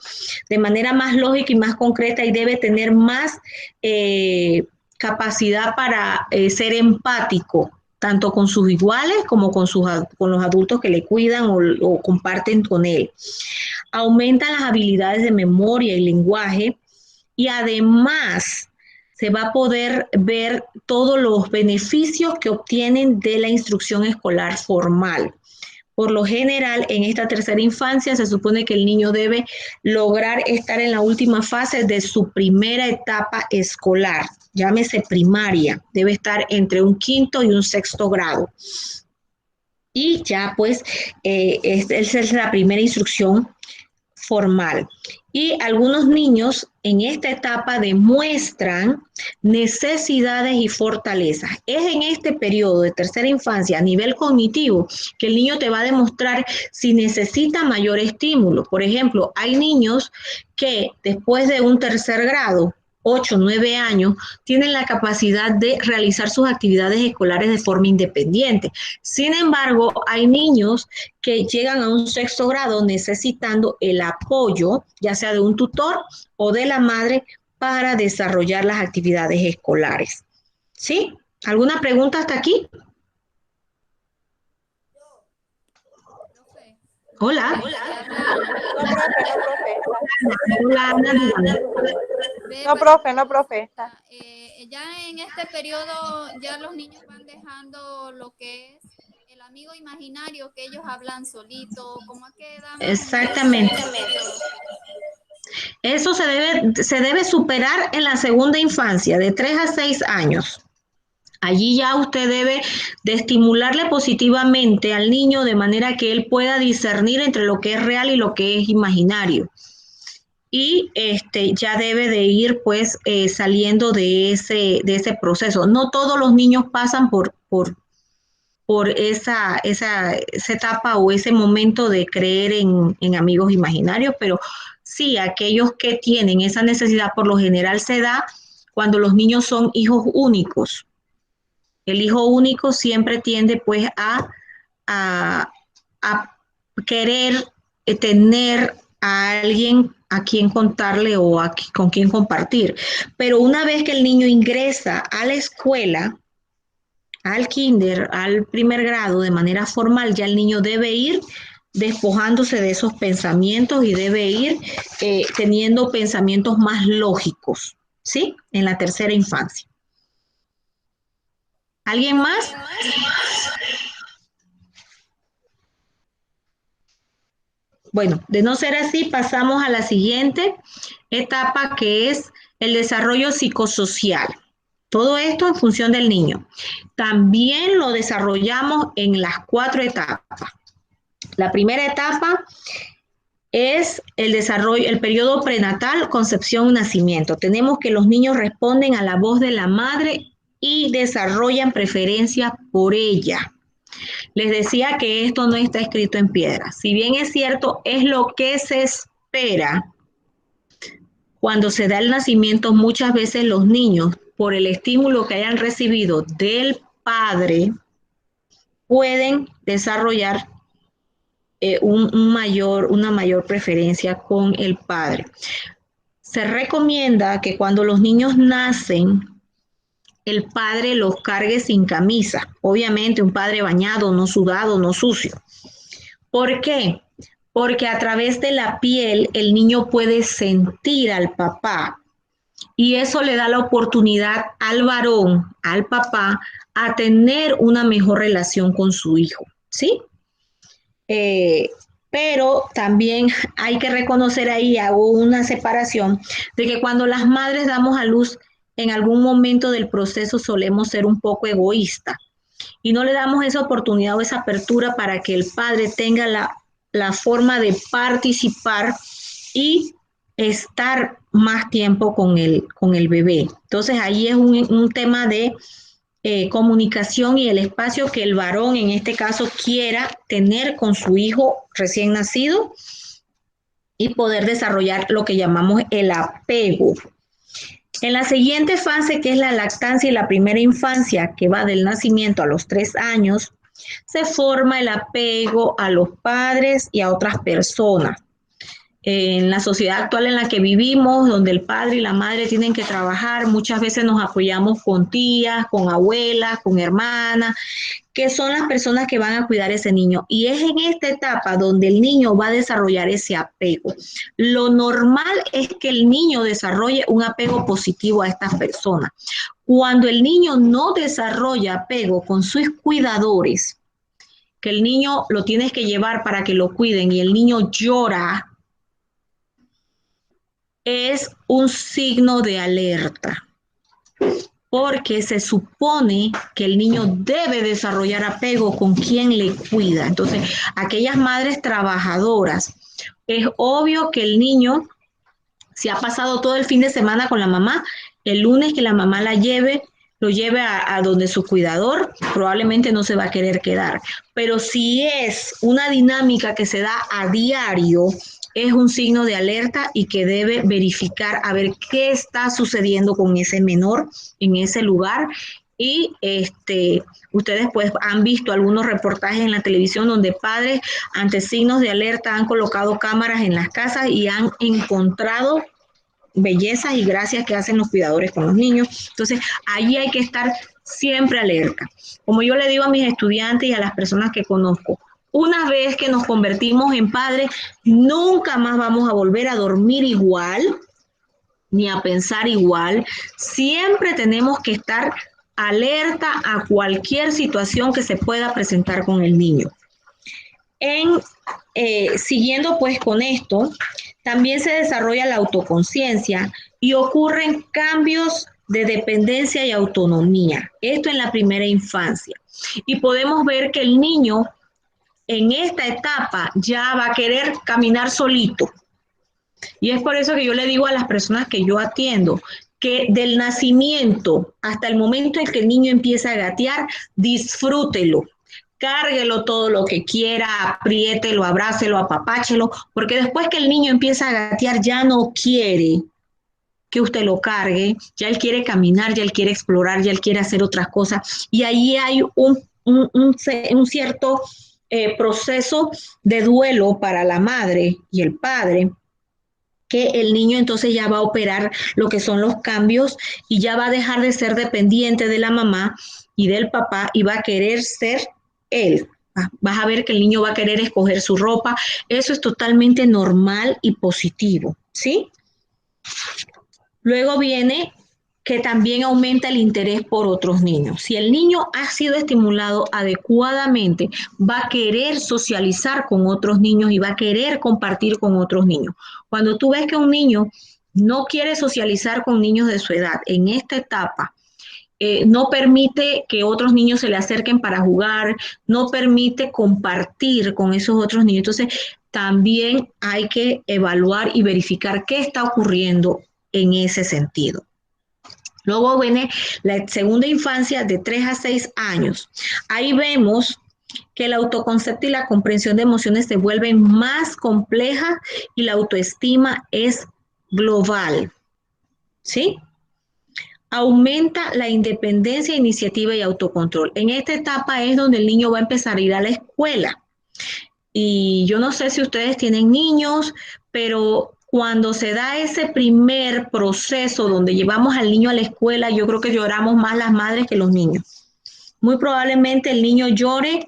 Speaker 1: de manera más lógica y más concreta, y debe tener más capacidad para ser empático, tanto con sus iguales como con los adultos que le cuidan o comparten con él. Aumenta las habilidades de memoria y lenguaje, y además se va a poder ver todos los beneficios que obtienen de la instrucción escolar formal. Por lo general, en esta tercera infancia se supone que el niño debe lograr estar en la última fase de su primera etapa escolar, llámese primaria, debe estar entre un quinto y un sexto grado. Y ya pues, esa es la primera instrucción formal. Y algunos niños en esta etapa demuestran necesidades y fortalezas. Es en este periodo de tercera infancia, a nivel cognitivo, que el niño te va a demostrar si necesita mayor estímulo. Por ejemplo, hay niños que después de un tercer grado 8, 9 años, tienen la capacidad de realizar sus actividades escolares de forma independiente. Sin embargo, hay niños que llegan a un sexto grado necesitando el apoyo, ya sea de un tutor o de la madre, para desarrollar las actividades escolares. ¿Sí? ¿Alguna pregunta hasta aquí?
Speaker 3: Profe,
Speaker 1: Hola.
Speaker 3: habla Ana.
Speaker 2: No, profe, no, profe.
Speaker 1: Hola, Ana, dígame.
Speaker 3: Ve,
Speaker 2: No,
Speaker 3: para
Speaker 2: profe,
Speaker 3: una
Speaker 2: no, profe.
Speaker 3: consulta. Ya en este periodo ya los niños van dejando lo que es el amigo imaginario que ellos hablan solito. ¿Cómo a qué edad más o menos en
Speaker 1: Exactamente.
Speaker 3: ese periodo?
Speaker 1: Eso se debe superar en la segunda infancia, de 3 a 6 años. Allí ya usted debe de estimularle positivamente al niño de manera que él pueda discernir entre lo que es real y lo que es imaginario. Y ya debe de ir pues saliendo de ese proceso. No todos los niños pasan por esa etapa o ese momento de creer en amigos imaginarios, pero sí, aquellos que tienen esa necesidad por lo general se da cuando los niños son hijos únicos. El hijo único siempre tiende pues a, a querer tener a alguien a quien contarle o con quien compartir. Pero una vez que el niño ingresa a la escuela, al kinder, al primer grado, de manera formal, ya el niño debe ir despojándose de esos pensamientos y debe ir teniendo pensamientos más lógicos, ¿sí? En la tercera infancia. ¿Alguien más? Bueno, de no ser así, pasamos a la siguiente etapa que es el desarrollo psicosocial. Todo esto en función del niño. También lo desarrollamos en las 4 etapas. La primera etapa es el desarrollo, el periodo prenatal, concepción, nacimiento. Tenemos que los niños responden a la voz de la madre y desarrollan preferencia por ella. Les decía que esto no está escrito en piedra. Si bien es cierto, es lo que se espera. Cuando se da el nacimiento, muchas veces los niños, por el estímulo que hayan recibido del padre, pueden desarrollar una mayor preferencia con el padre. Se recomienda que cuando los niños nacen, el padre los cargue sin camisa. Obviamente un padre bañado, no sudado, no sucio. ¿Por qué? Porque a través de la piel el niño puede sentir al papá y eso le da la oportunidad al varón, al papá, a tener una mejor relación con su hijo, ¿sí? Pero también hay que reconocer ahí, hago una separación, de que cuando las madres damos a luz, en algún momento del proceso solemos ser un poco egoístas y no le damos esa oportunidad o esa apertura para que el padre tenga la forma de participar y estar más tiempo con el bebé. Entonces ahí es un tema de comunicación y el espacio que el varón en este caso quiera tener con su hijo recién nacido y poder desarrollar lo que llamamos el apego. En la siguiente fase, que es la lactancia y la primera infancia, que va del nacimiento a los 3 años, se forma el apego a los padres y a otras personas. En la sociedad actual en la que vivimos, donde el padre y la madre tienen que trabajar, muchas veces nos apoyamos con tías, con abuelas, con hermanas, que son las personas que van a cuidar a ese niño. Y es en esta etapa donde el niño va a desarrollar ese apego. Lo normal es que el niño desarrolle un apego positivo a estas personas. Cuando el niño no desarrolla apego con sus cuidadores, que el niño lo tienes que llevar para que lo cuiden y el niño llora, es un signo de alerta, porque se supone que el niño debe desarrollar apego con quien le cuida. Entonces, aquellas madres trabajadoras, es obvio que el niño, si ha pasado todo el fin de semana con la mamá, el lunes que la mamá lo lleve a donde su cuidador, probablemente no se va a querer quedar. Pero si es una dinámica que se da a diario, es un signo de alerta y que debe verificar a ver qué está sucediendo con ese menor en ese lugar. Y ustedes pues han visto algunos reportajes en la televisión donde padres ante signos de alerta han colocado cámaras en las casas y han encontrado bellezas y gracias que hacen los cuidadores con los niños. Entonces, allí hay que estar siempre alerta. Como yo le digo a mis estudiantes y a las personas que conozco, una vez que nos convertimos en padres, nunca más vamos a volver a dormir igual, ni a pensar igual. Siempre tenemos que estar alerta a cualquier situación que se pueda presentar con el niño. Siguiendo pues con esto, también se desarrolla la autoconciencia y ocurren cambios de dependencia y autonomía. Esto en la primera infancia. Y podemos ver que el niño en esta etapa ya va a querer caminar solito. Y es por eso que yo le digo a las personas que yo atiendo, que del nacimiento hasta el momento en que el niño empieza a gatear, disfrútelo. Cárguelo todo lo que quiera, apriételo, abrácelo, apapáchelo, porque después que el niño empieza a gatear ya no quiere que usted lo cargue, ya él quiere caminar, ya él quiere explorar, ya él quiere hacer otras cosas. Y ahí hay un cierto proceso de duelo para la madre y el padre, que el niño entonces ya va a operar lo que son los cambios y ya va a dejar de ser dependiente de la mamá y del papá y va a querer ser él. Vas a ver que el niño va a querer escoger su ropa. Eso es totalmente normal y positivo, ¿sí? Luego viene que también aumenta el interés por otros niños. Si el niño ha sido estimulado adecuadamente, va a querer socializar con otros niños y va a querer compartir con otros niños. Cuando tú ves que un niño no quiere socializar con niños de su edad en esta etapa, no permite que otros niños se le acerquen para jugar, no permite compartir con esos otros niños. Entonces, también hay que evaluar y verificar qué está ocurriendo en ese sentido. Luego viene la segunda infancia de 3 a 6 años. Ahí vemos que el autoconcepto y la comprensión de emociones se vuelven más complejas y la autoestima es global. ¿Sí? Aumenta la independencia, iniciativa y autocontrol. En esta etapa es donde el niño va a empezar a ir a la escuela. Y yo no sé si ustedes tienen niños, pero cuando se da ese primer proceso donde llevamos al niño a la escuela, yo creo que lloramos más las madres que los niños. Muy probablemente el niño llore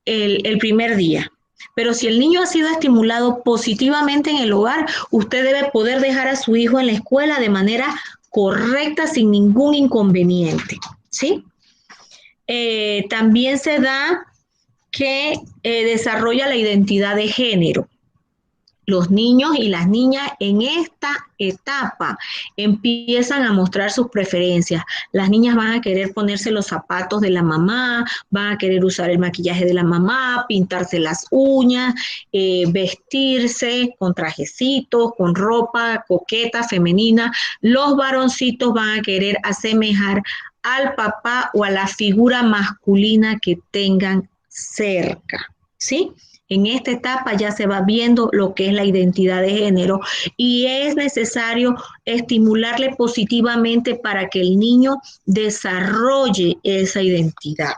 Speaker 1: el primer día. Pero si el niño ha sido estimulado positivamente en el hogar, usted debe poder dejar a su hijo en la escuela de manera correcta, sin ningún inconveniente, ¿sí? También se da que desarrolla la identidad de género. Los niños y las niñas en esta etapa empiezan a mostrar sus preferencias. Las niñas van a querer ponerse los zapatos de la mamá, van a querer usar el maquillaje de la mamá, pintarse las uñas, vestirse con trajecitos, con ropa coqueta, femenina. Los varoncitos van a querer asemejar al papá o a la figura masculina que tengan cerca, ¿sí? En esta etapa ya se va viendo lo que es la identidad de género y es necesario estimularle positivamente para que el niño desarrolle esa identidad.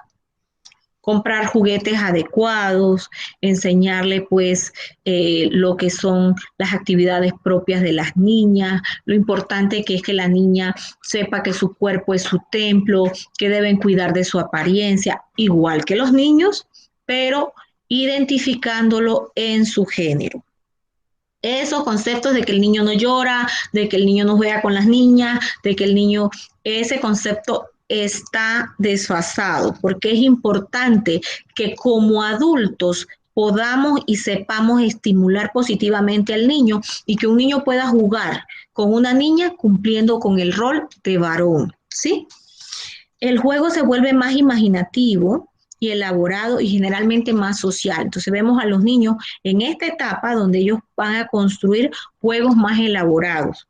Speaker 1: Comprar juguetes adecuados, enseñarle pues lo que son las actividades propias de las niñas, lo importante que es que la niña sepa que su cuerpo es su templo, que deben cuidar de su apariencia, igual que los niños, pero identificándolo en su género. Esos conceptos de que el niño no llora, de que el niño no juega con las niñas, de que el niño, ese concepto está desfasado, porque es importante que como adultos podamos y sepamos estimular positivamente al niño y que un niño pueda jugar con una niña cumpliendo con el rol de varón, ¿sí? El juego se vuelve más imaginativo y elaborado y generalmente más social. Entonces vemos a los niños en esta etapa donde ellos van a construir juegos más elaborados.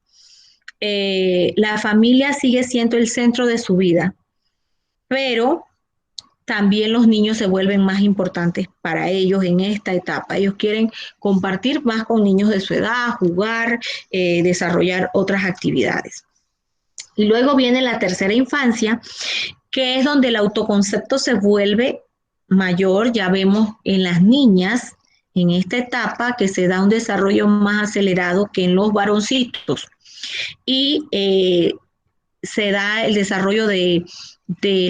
Speaker 1: La familia sigue siendo el centro de su vida, pero también los niños se vuelven más importantes para ellos en esta etapa. Ellos quieren compartir más con niños de su edad, jugar, desarrollar otras actividades. Y luego viene la tercera infancia, que es donde el autoconcepto se vuelve mayor. Ya vemos en las niñas, en esta etapa, que se da un desarrollo más acelerado que en los varoncitos. Y se da el desarrollo de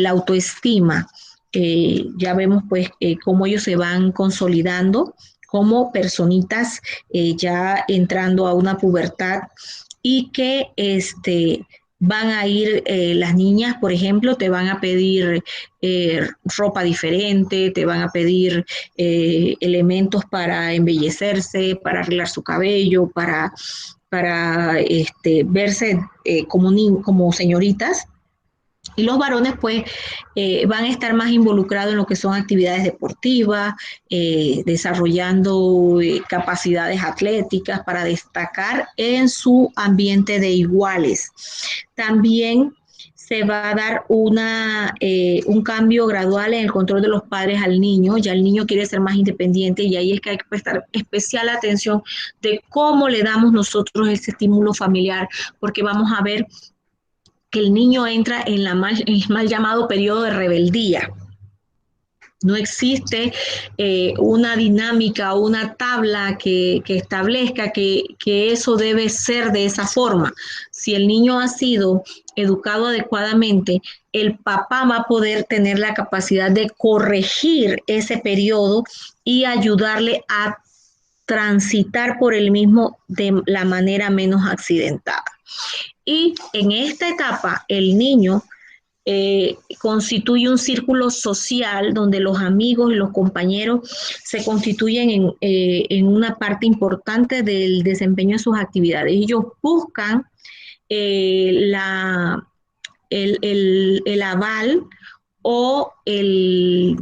Speaker 1: la autoestima. Ya vemos pues cómo ellos se van consolidando como personitas ya entrando a una pubertad y que van a ir, las niñas, por ejemplo, te van a pedir ropa diferente, te van a pedir elementos para embellecerse, para arreglar su cabello, para verse como señoritas. Y los varones pues van a estar más involucrados en lo que son actividades deportivas, desarrollando capacidades atléticas para destacar en su ambiente de iguales. También se va a dar un cambio gradual en el control de los padres al niño. Ya el niño quiere ser más independiente y ahí es que hay que prestar especial atención de cómo le damos nosotros ese estímulo familiar, porque vamos a ver que el niño entra en el mal llamado periodo de rebeldía. No existe una dinámica o una tabla que establezca que eso debe ser de esa forma. Si el niño ha sido educado adecuadamente, el papá va a poder tener la capacidad de corregir ese periodo y ayudarle a transitar por el mismo de la manera menos accidentada. Y en esta etapa, el niño constituye un círculo social donde los amigos y los compañeros se constituyen en una parte importante del desempeño de sus actividades. Ellos buscan el aval o el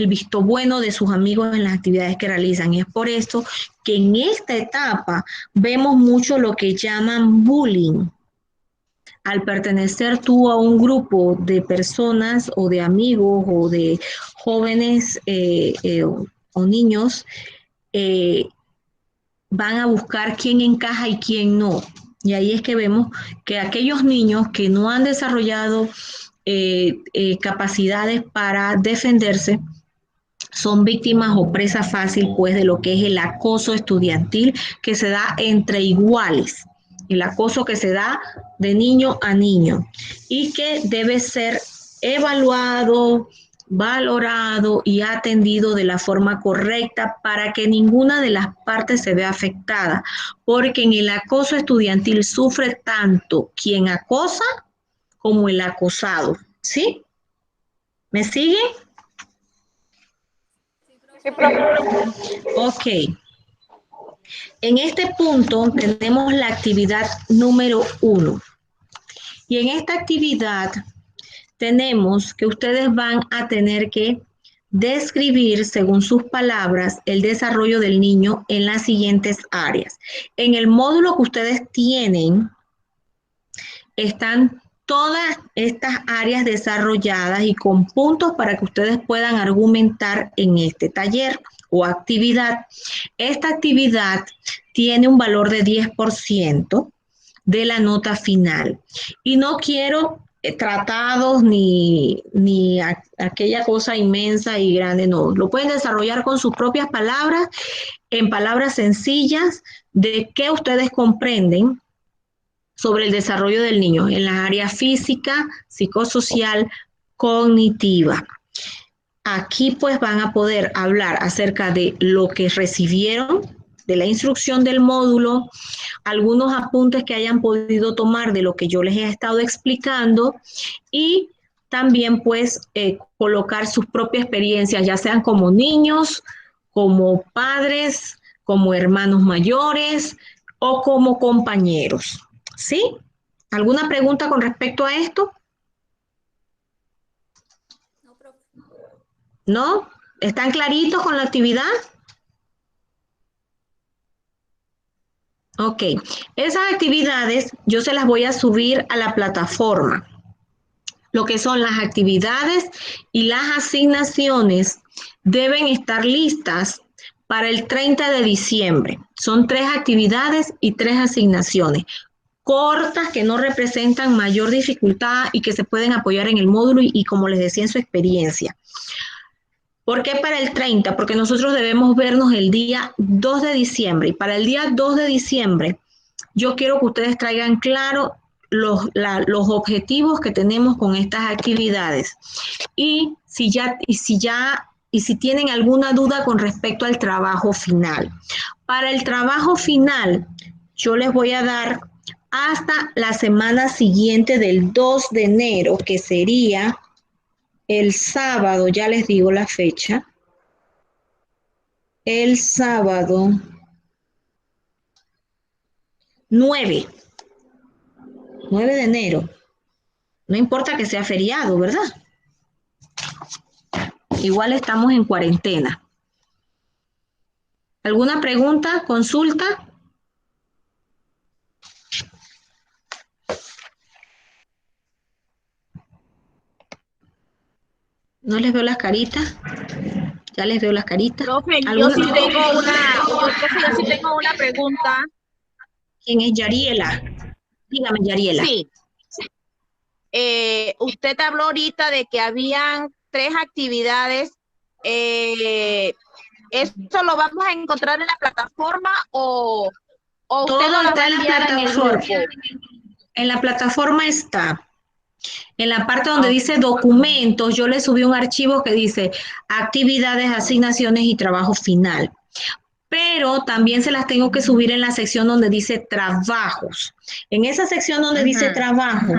Speaker 1: visto bueno de sus amigos en las actividades que realizan. Y es por esto que en esta etapa vemos mucho lo que llaman bullying. Al pertenecer tú a un grupo de personas o de amigos o de jóvenes o niños, van a buscar quién encaja y quién no. Y ahí es que vemos que aquellos niños que no han desarrollado capacidades para defenderse, son víctimas o presa fácil pues de lo que es el acoso estudiantil que se da entre iguales, el acoso que se da de niño a niño y que debe ser evaluado, valorado y atendido de la forma correcta para que ninguna de las partes se vea afectada, porque en el acoso estudiantil sufre tanto quien acosa como el acosado, ¿sí? ¿Me siguen?
Speaker 2: Sí, profe.
Speaker 1: Ok. En este punto tenemos la actividad número 1. Y en esta actividad tenemos que ustedes van a tener que describir, según sus palabras, el desarrollo del niño en las siguientes áreas. En el módulo que ustedes tienen están todas estas áreas desarrolladas y con puntos para que ustedes puedan argumentar en este taller o actividad. Esta actividad tiene un valor de 10% de la nota final. Y no quiero tratados ni aquella cosa inmensa y grande, no. Lo pueden desarrollar con sus propias palabras, en palabras sencillas de qué ustedes comprenden sobre el desarrollo del niño en las áreas física, psicosocial, cognitiva. Aquí pues van a poder hablar acerca de lo que recibieron, de la instrucción del módulo, algunos apuntes que hayan podido tomar de lo que yo les he estado explicando y también pues colocar sus propias experiencias, ya sean como niños, como padres, como hermanos mayores o como compañeros. ¿Sí? ¿Alguna pregunta con respecto a esto?
Speaker 3: No, profe.
Speaker 1: ¿No? ¿Están claritos con la actividad? Ok. Esas actividades yo se las voy a subir a la plataforma. lo que son las actividades y las asignaciones deben estar listas para el 30 de diciembre. Son 3 actividades y 3 asignaciones cortas que no representan mayor dificultad y que se pueden apoyar en el módulo y como les decía en su experiencia. ¿Por qué para el 30? Porque nosotros debemos vernos el día 2 de diciembre y para el día 2 de diciembre yo quiero que ustedes traigan claro los objetivos que tenemos con estas actividades y si tienen alguna duda con respecto al trabajo final. Para el trabajo final, yo les voy a dar hasta la semana siguiente del 2 de enero, que sería el sábado, ya les digo la fecha, el sábado 9 de enero. No importa que sea feriado, ¿verdad? Igual estamos en cuarentena. ¿Alguna pregunta? ¿Consulta? No les veo las caritas. Ya les veo las caritas.
Speaker 4: Profe, yo sí tengo una pregunta.
Speaker 1: ¿Quién es Yariela? Dígame, Yariela.
Speaker 4: Sí. Usted habló ahorita de que habían 3 actividades. ¿Esto lo vamos a encontrar en la plataforma o usted
Speaker 1: Todo
Speaker 4: no lo va
Speaker 1: está
Speaker 4: a
Speaker 1: en la
Speaker 4: enviar en el
Speaker 1: plataforma.
Speaker 4: grupo?
Speaker 1: En la plataforma está. En la parte donde
Speaker 4: Ok.
Speaker 1: dice documentos, yo le subí un archivo que dice actividades, asignaciones y trabajo final. Pero también se las tengo que subir en la sección donde dice trabajos. En esa sección donde dice trabajo,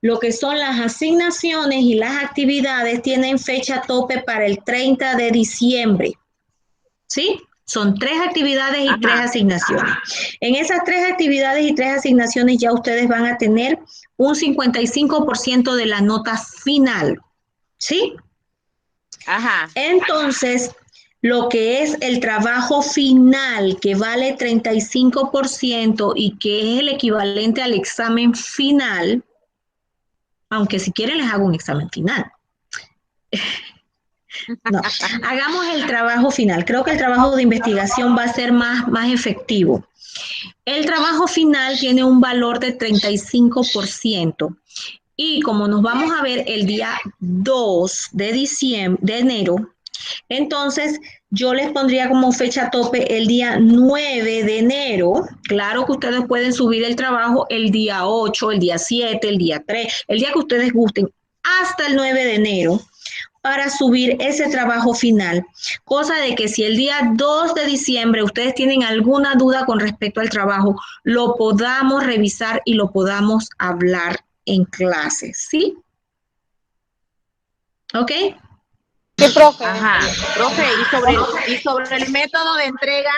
Speaker 1: lo que son las asignaciones y las actividades tienen fecha tope para el 30 de diciembre. ¿Sí? Son 3 actividades y 3 asignaciones. En esas 3 actividades y 3 asignaciones ya ustedes van a tener un 55% de la nota final. ¿Sí?
Speaker 4: Ajá.
Speaker 1: Entonces, lo que es el trabajo final, que vale 35% y que es el equivalente al examen final, aunque si quieren les hago un examen final. No, hagamos el trabajo final. Creo que el trabajo de investigación va a ser más efectivo. El trabajo final tiene un valor de 35%. Y como nos vamos a ver el día 2 de enero, entonces yo les pondría como fecha tope el día 9 de enero. Claro que ustedes pueden subir el trabajo el día 8, el día 7, el día 3, el día que ustedes gusten, hasta el 9 de enero para subir ese trabajo final. Cosa de que si el día 2 de diciembre ustedes tienen alguna duda con respecto al trabajo, lo podamos revisar y lo podamos hablar en clase, ¿sí? ¿Ok?
Speaker 2: Sí, profe.
Speaker 4: Ajá. Profe, y sobre el método de entrega.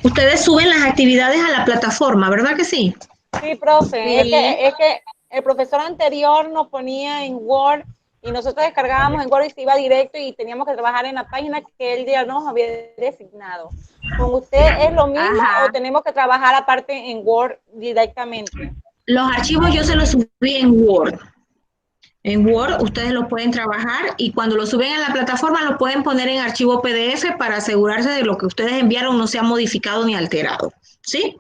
Speaker 1: Ustedes suben las actividades a la plataforma, ¿verdad que sí?
Speaker 2: Sí, profe.
Speaker 4: Sí.
Speaker 2: Es que el profesor anterior nos ponía en Word y nosotros descargábamos en Word y se iba directo y teníamos que trabajar en la página que él ya nos había designado. ¿Con usted es lo mismo o tenemos que trabajar aparte en Word directamente?
Speaker 1: Los archivos yo se los subí en Word. En Word ustedes lo pueden trabajar y cuando lo suben a la plataforma lo pueden poner en archivo PDF para asegurarse de lo que ustedes enviaron no sea modificado ni alterado. ¿Sí?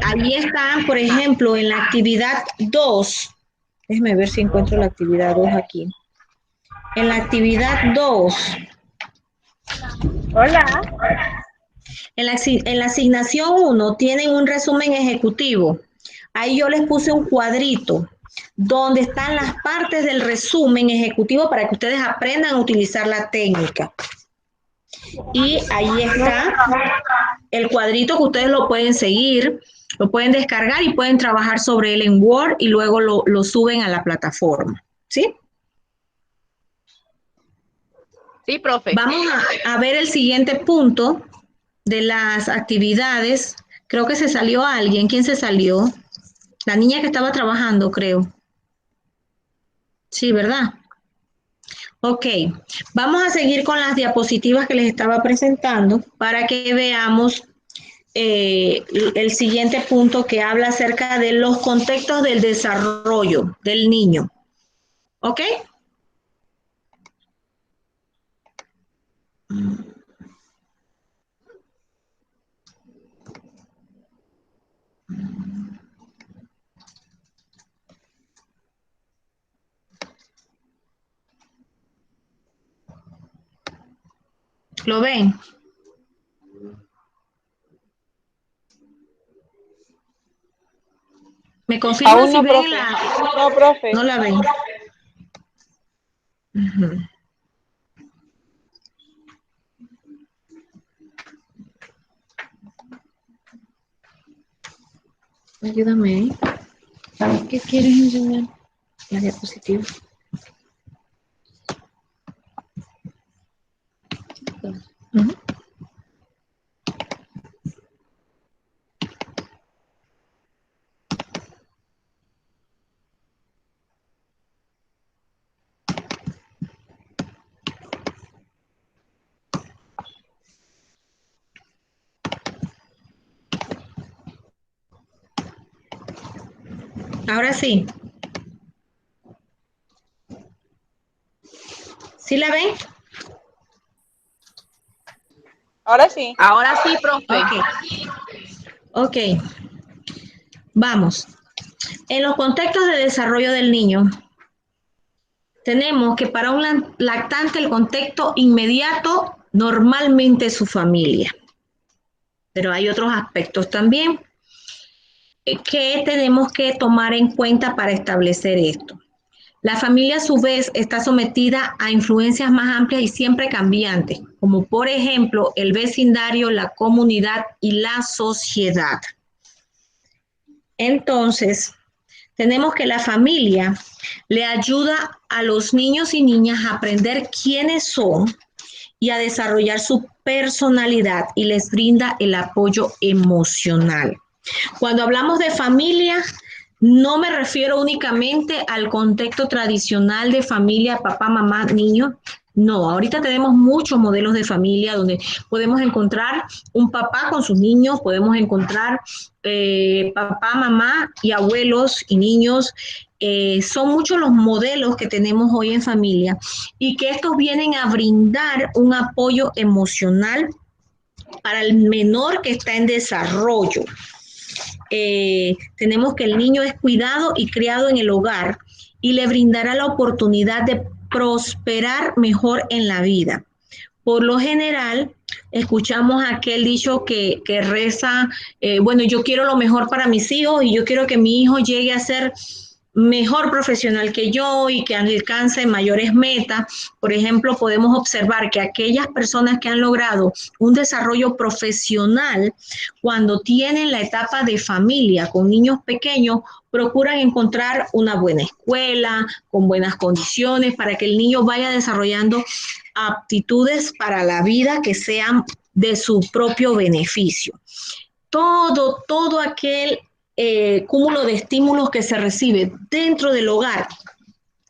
Speaker 1: Allí está, por ejemplo, en la actividad 2. Déjenme ver si encuentro la actividad 2 aquí. En la actividad 2.
Speaker 2: Hola.
Speaker 1: En la asignación 1 tienen un resumen ejecutivo. Ahí yo les puse un cuadrito donde están las partes del resumen ejecutivo para que ustedes aprendan a utilizar la técnica. Y ahí está el cuadrito que ustedes lo pueden seguir, lo pueden descargar y pueden trabajar sobre él en Word y luego lo suben a la plataforma. ¿Sí?
Speaker 4: Sí, profe.
Speaker 1: Vamos a ver el siguiente punto de las actividades. Creo que se salió alguien. ¿Quién se salió? La niña que estaba trabajando, creo. Sí, ¿verdad? Ok, vamos a seguir con las diapositivas que les estaba presentando para que veamos el siguiente punto que habla acerca de los contextos del desarrollo del niño. ¿Ok? ¿Lo ven? ¿Me confirman
Speaker 2: Aún
Speaker 1: si
Speaker 2: no,
Speaker 1: ven
Speaker 2: profe. No, profe.
Speaker 1: No la ven. Ujú. Ayúdame. ¿Qué quieres enseñar? La diapositiva. Ujú. Ahora sí. ¿Sí la ven?
Speaker 2: Ahora sí.
Speaker 4: Ahora sí, profe.
Speaker 1: Ok. Vamos. En los contextos de desarrollo del niño, tenemos que para un lactante el contexto inmediato normalmente es su familia. Pero hay otros aspectos también que tenemos que tomar en cuenta para establecer esto. La familia a su vez está sometida a influencias más amplias y siempre cambiantes, como por ejemplo el vecindario, la comunidad y la sociedad. Entonces, tenemos que la familia le ayuda a los niños y niñas a aprender quiénes son y a desarrollar su personalidad y les brinda el apoyo emocional. Cuando hablamos de familia, no me refiero únicamente al contexto tradicional de familia, papá, mamá, niño. No, ahorita tenemos muchos modelos de familia donde podemos encontrar un papá con sus niños, podemos encontrar papá, mamá y abuelos y niños. Son muchos los modelos que tenemos hoy en familia y que estos vienen a brindar un apoyo emocional para el menor que está en desarrollo. Tenemos que el niño es cuidado y criado en el hogar y le brindará la oportunidad de prosperar mejor en la vida. Por lo general, escuchamos aquel dicho que reza, bueno, yo quiero lo mejor para mis hijos y yo quiero que mi hijo llegue a ser mejor profesional que yo y que alcance mayores metas. Por ejemplo, podemos observar que aquellas personas que han logrado un desarrollo profesional, cuando tienen la etapa de familia con niños pequeños, procuran encontrar una buena escuela, con buenas condiciones, para que el niño vaya desarrollando aptitudes para la vida que sean de su propio beneficio. Todo aquel cúmulo de estímulos que se recibe dentro del hogar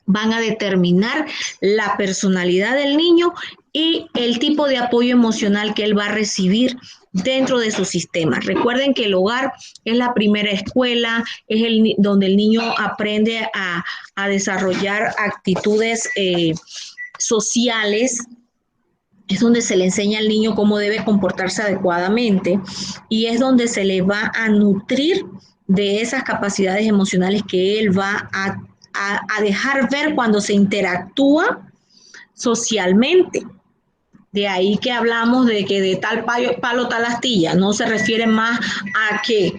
Speaker 1: van a determinar la personalidad del niño y el tipo de apoyo emocional que él va a recibir dentro de su sistema. Recuerden que el hogar es la primera escuela, es donde el niño aprende a desarrollar actitudes sociales, es donde se le enseña al niño cómo debe comportarse adecuadamente y es donde se le va a nutrir de esas capacidades emocionales que él va a dejar ver cuando se interactúa socialmente. De ahí que hablamos de que de tal palo tal astilla, no se refiere más a que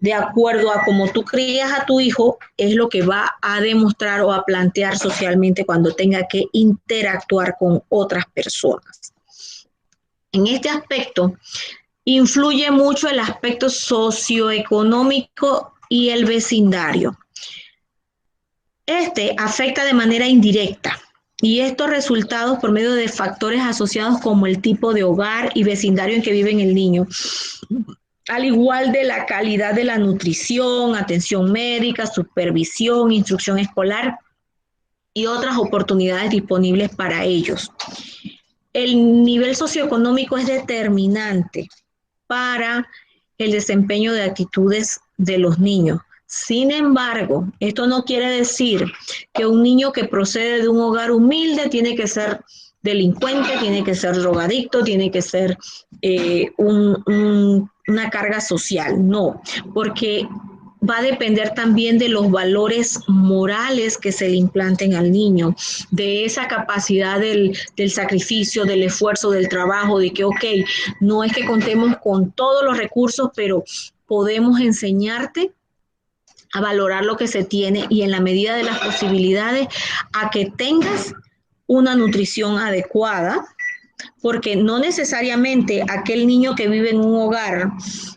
Speaker 1: de acuerdo a cómo tú crías a tu hijo, es lo que va a demostrar o a plantear socialmente cuando tenga que interactuar con otras personas. En este aspecto, influye mucho el aspecto socioeconómico y el vecindario. Este afecta de manera indirecta y estos resultados por medio de factores asociados como el tipo de hogar y vecindario en que vive el niño, al igual de la calidad de la nutrición, atención médica, supervisión, instrucción escolar y otras oportunidades disponibles para ellos. El nivel socioeconómico es determinante para el desempeño de actitudes de los niños. Sin embargo, esto no quiere decir que un niño que procede de un hogar humilde tiene que ser delincuente, tiene que ser drogadicto, tiene que ser una carga social. No, porque va a depender también de los valores morales que se le implanten al niño, de esa capacidad del sacrificio, del esfuerzo, del trabajo, de que, ok, no es que contemos con todos los recursos, pero podemos enseñarte a valorar lo que se tiene y en la medida de las posibilidades a que tengas una nutrición adecuada, porque no necesariamente aquel niño que vive en un hogar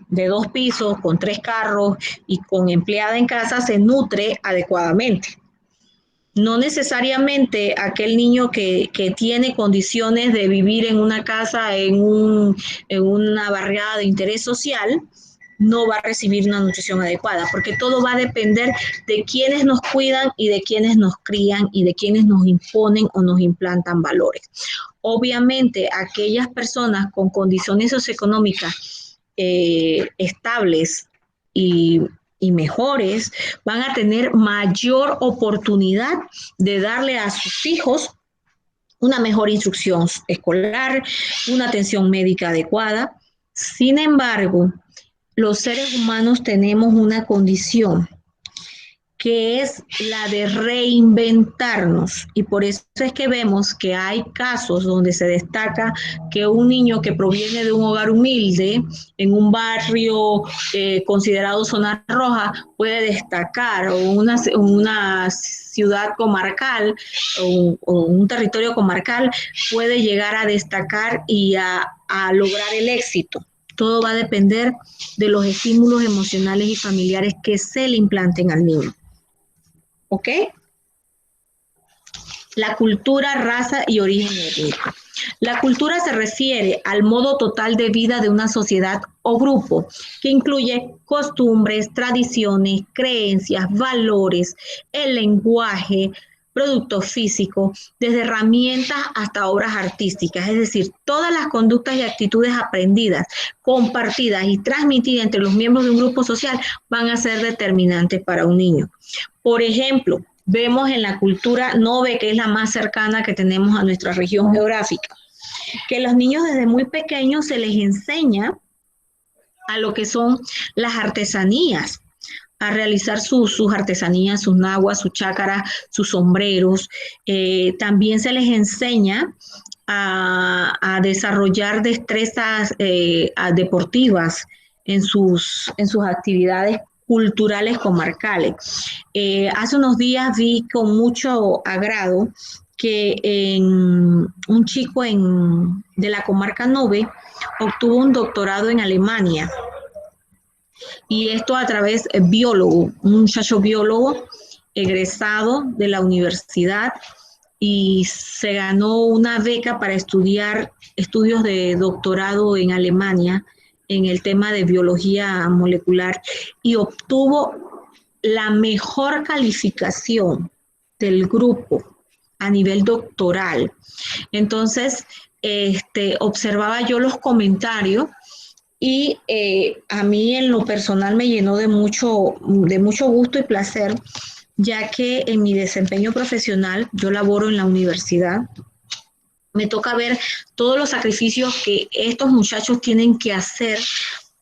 Speaker 1: de 2 pisos, con 3 carros y con empleada en casa se nutre adecuadamente. No necesariamente aquel niño que tiene condiciones de vivir en una casa, en una barriada de interés social, no va a recibir una nutrición adecuada, porque todo va a depender de quienes nos cuidan y de quienes nos crían y de quienes nos imponen o nos implantan valores. Obviamente, aquellas personas con condiciones socioeconómicas estables y mejores van a tener mayor oportunidad de darle a sus hijos una mejor instrucción escolar, una atención médica adecuada. Sin embargo, los seres humanos tenemos una condición que es la de reinventarnos, y por eso es que vemos que hay casos donde se destaca que un niño que proviene de un hogar humilde en un barrio considerado zona roja puede destacar, o una ciudad comarcal o un territorio comarcal puede llegar a destacar y a lograr el éxito. Todo va a depender de los estímulos emocionales y familiares que se le implanten al niño. ¿Ok? La cultura, raza y origen étnico. La cultura se refiere al modo total de vida de una sociedad o grupo, que incluye costumbres, tradiciones, creencias, valores, el lenguaje, productos físicos, desde herramientas hasta obras artísticas, es decir, todas las conductas y actitudes aprendidas, compartidas y transmitidas entre los miembros de un grupo social van a ser determinantes para un niño. Por ejemplo, vemos en la cultura Nove, que es la más cercana que tenemos a nuestra región geográfica, que los niños desde muy pequeños se les enseña a lo que son las artesanías, a realizar sus artesanías, sus naguas, sus chácaras, sus sombreros. También se les enseña a desarrollar destrezas deportivas en sus actividades culturales comarcales. Hace unos días vi con mucho agrado que un chico de la comarca Nove obtuvo un doctorado en Alemania. Y esto a través de biólogo, un muchacho biólogo egresado de la universidad, y se ganó una beca para estudiar estudios de doctorado en Alemania en el tema de biología molecular y obtuvo la mejor calificación del grupo a nivel doctoral. Entonces, observaba yo los comentarios y a mí en lo personal me llenó de mucho gusto y placer, ya que en mi desempeño profesional, yo laboro en la universidad, me toca ver todos los sacrificios que estos muchachos tienen que hacer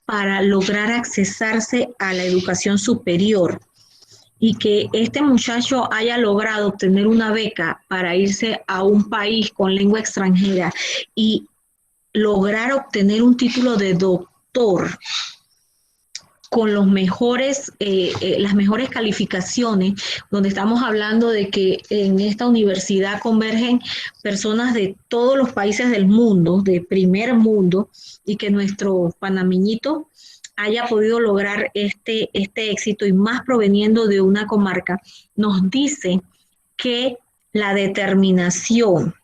Speaker 1: para lograr accesarse a la educación superior, y que este muchacho haya logrado obtener una beca para irse a un país con lengua extranjera y lograr obtener un título de doctor con los las mejores calificaciones, donde estamos hablando de que en esta universidad convergen personas de todos los países del mundo, de primer mundo, y que nuestro panameñito haya podido lograr este éxito, y más proveniendo de una comarca, nos dice que la determinación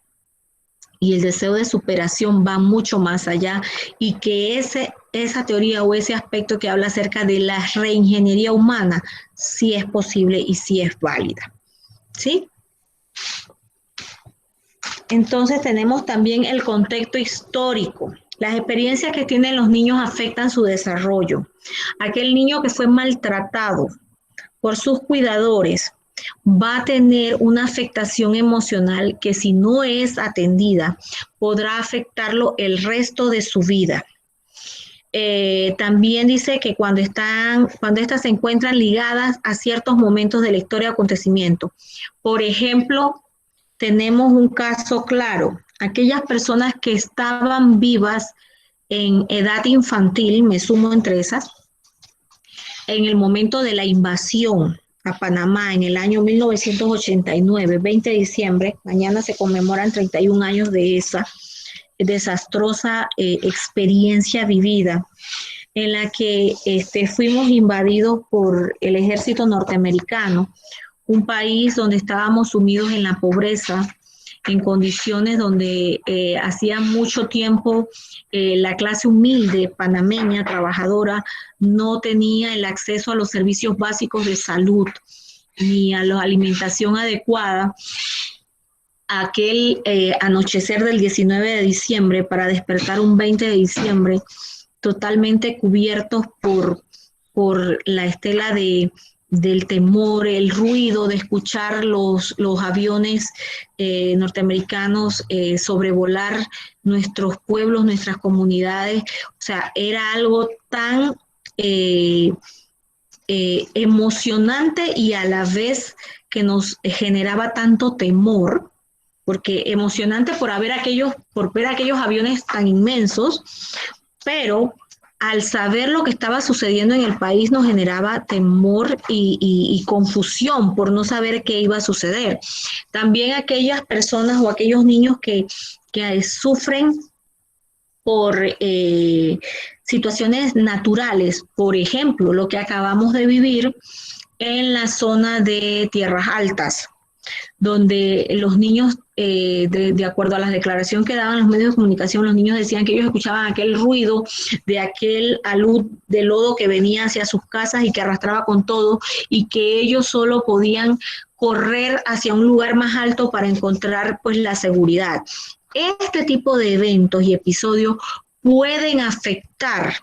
Speaker 1: y el deseo de superación va mucho más allá, y que esa teoría o ese aspecto que habla acerca de la reingeniería humana sí es posible y sí es válida. ¿Sí? Entonces tenemos también el contexto histórico. Las experiencias que tienen los niños afectan su desarrollo. Aquel niño que fue maltratado por sus cuidadores va a tener una afectación emocional que, si no es atendida, podrá afectarlo el resto de su vida. También dice que cuando estas se encuentran ligadas a ciertos momentos de la historia o acontecimiento. Por ejemplo, tenemos un caso claro: aquellas personas que estaban vivas en edad infantil, me sumo entre esas, en el momento de la invasión a Panamá en el año 1989, 20 de diciembre, mañana se conmemoran 31 años de esa desastrosa experiencia vivida, en la que fuimos invadidos por el ejército norteamericano, un país donde estábamos sumidos en la pobreza, en condiciones donde hacía mucho tiempo la clase humilde panameña, trabajadora, no tenía el acceso a los servicios básicos de salud ni a la alimentación adecuada. Aquel anochecer del 19 de diciembre para despertar un 20 de diciembre totalmente cubiertos por la estela del temor, el ruido de escuchar los aviones norteamericanos sobrevolar nuestros pueblos, nuestras comunidades. O sea, era algo tan emocionante y a la vez que nos generaba tanto temor, porque emocionante por ver aquellos aviones tan inmensos, pero al saber lo que estaba sucediendo en el país nos generaba temor y confusión por no saber qué iba a suceder. También aquellas personas o aquellos niños que sufren por situaciones naturales, por ejemplo, lo que acabamos de vivir en la zona de Tierras Altas, donde los niños, de acuerdo a las declaraciones que daban los medios de comunicación, los niños decían que ellos escuchaban aquel ruido de aquel alud de lodo que venía hacia sus casas y que arrastraba con todo, y que ellos solo podían correr hacia un lugar más alto para encontrar pues la seguridad. Este tipo de eventos y episodios pueden afectar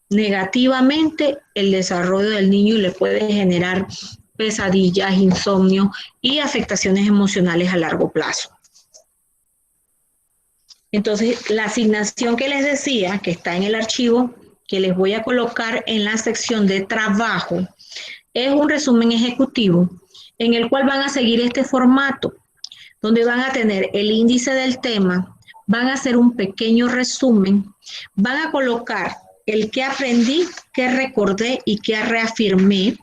Speaker 1: negativamente el desarrollo del niño y le pueden generar pesadillas, insomnio y afectaciones emocionales a largo plazo. Entonces, la asignación que les decía, que está en el archivo, que les voy a colocar en la sección de trabajo, es un resumen ejecutivo en el cual van a seguir este formato, donde van a tener el índice del tema, van a hacer un pequeño resumen, van a colocar el que aprendí, que recordé y que reafirmé,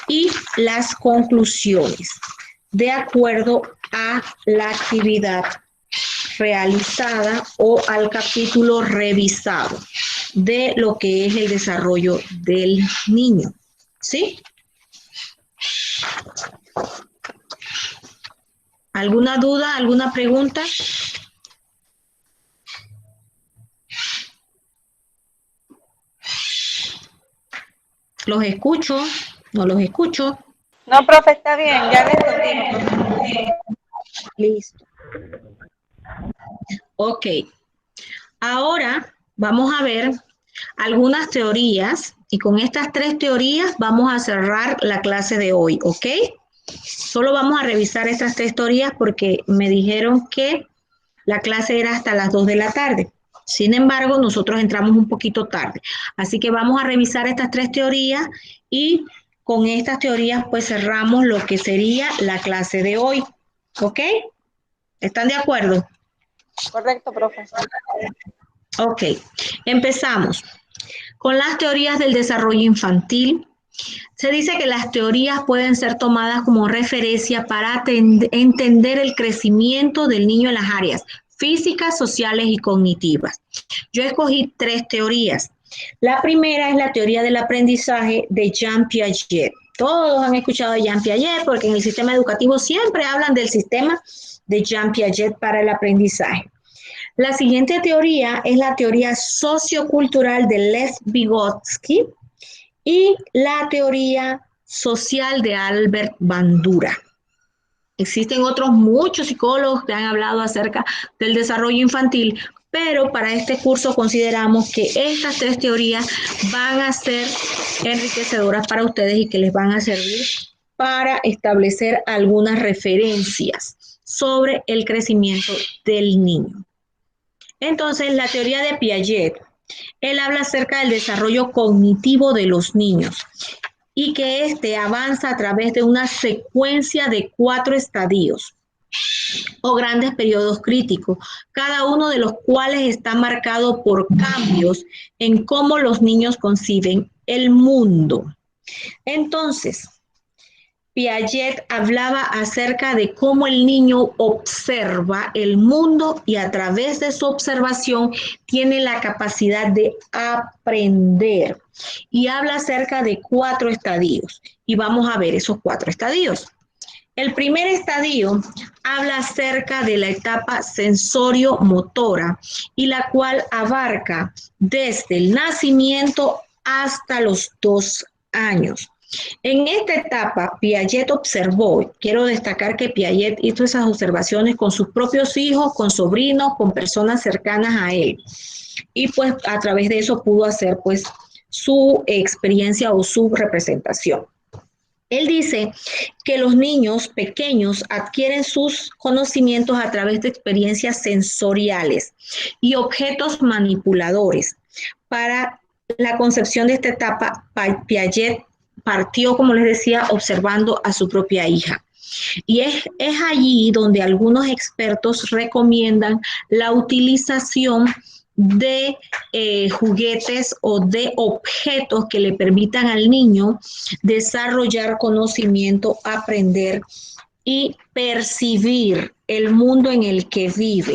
Speaker 1: y las conclusiones de acuerdo a la actividad realizada o al capítulo revisado de lo que es el desarrollo del niño. ¿Sí? ¿Alguna duda, alguna pregunta? ¿Los escucho? ¿No los escucho?
Speaker 2: No, profe, está bien, ya les continúo.
Speaker 1: Listo. Ok. Ahora vamos a ver algunas teorías y con estas 3 teorías vamos a cerrar la clase de hoy, ¿ok? Solo vamos a revisar estas 3 teorías porque me dijeron que la clase era hasta las 2 de la tarde. Sin embargo, nosotros entramos un poquito tarde. Así que vamos a revisar estas 3 teorías y con estas teorías pues cerramos lo que sería la clase de hoy. ¿Ok? ¿Están de acuerdo?
Speaker 2: Correcto, profe.
Speaker 1: Ok, empezamos. Con las teorías del desarrollo infantil, se dice que las teorías pueden ser tomadas como referencia para entender el crecimiento del niño en las áreas físicas, sociales y cognitivas. Yo escogí 3 teorías. La primera es la teoría del aprendizaje de Jean Piaget. Todos han escuchado de Jean Piaget porque en el sistema educativo siempre hablan del sistema de Jean Piaget para el aprendizaje. La siguiente teoría es la teoría sociocultural de Lev Vygotsky y la teoría social de Albert Bandura. Existen otros muchos psicólogos que han hablado acerca del desarrollo infantil, pero para este curso consideramos que estas 3 teorías van a ser enriquecedoras para ustedes y que les van a servir para establecer algunas referencias sobre el crecimiento del niño. Entonces, la teoría de Piaget, él habla acerca del desarrollo cognitivo de los niños y que éste avanza a través de una secuencia de 4 estadios o grandes periodos críticos, cada uno de los cuales está marcado por cambios en cómo los niños conciben el mundo. Entonces, Piaget hablaba acerca de cómo el niño observa el mundo y a través de su observación tiene la capacidad de aprender. Y habla acerca de 4 estadios. Y vamos a ver esos 4 estadios. El primer estadio habla acerca de la etapa sensorio-motora y la cual abarca desde el nacimiento hasta los 2 años. En esta etapa, Piaget observó, quiero destacar que Piaget hizo esas observaciones con sus propios hijos, con sobrinos, con personas cercanas a él. Y pues a través de eso pudo hacer pues su experiencia o su representación. Él dice que los niños pequeños adquieren sus conocimientos a través de experiencias sensoriales y objetos manipuladores. Para la concepción de esta etapa, Piaget partió, como les decía, observando a su propia hija. Y es allí donde algunos expertos recomiendan la utilización de juguetes o de objetos que le permitan al niño desarrollar conocimiento, aprender y percibir el mundo en el que vive.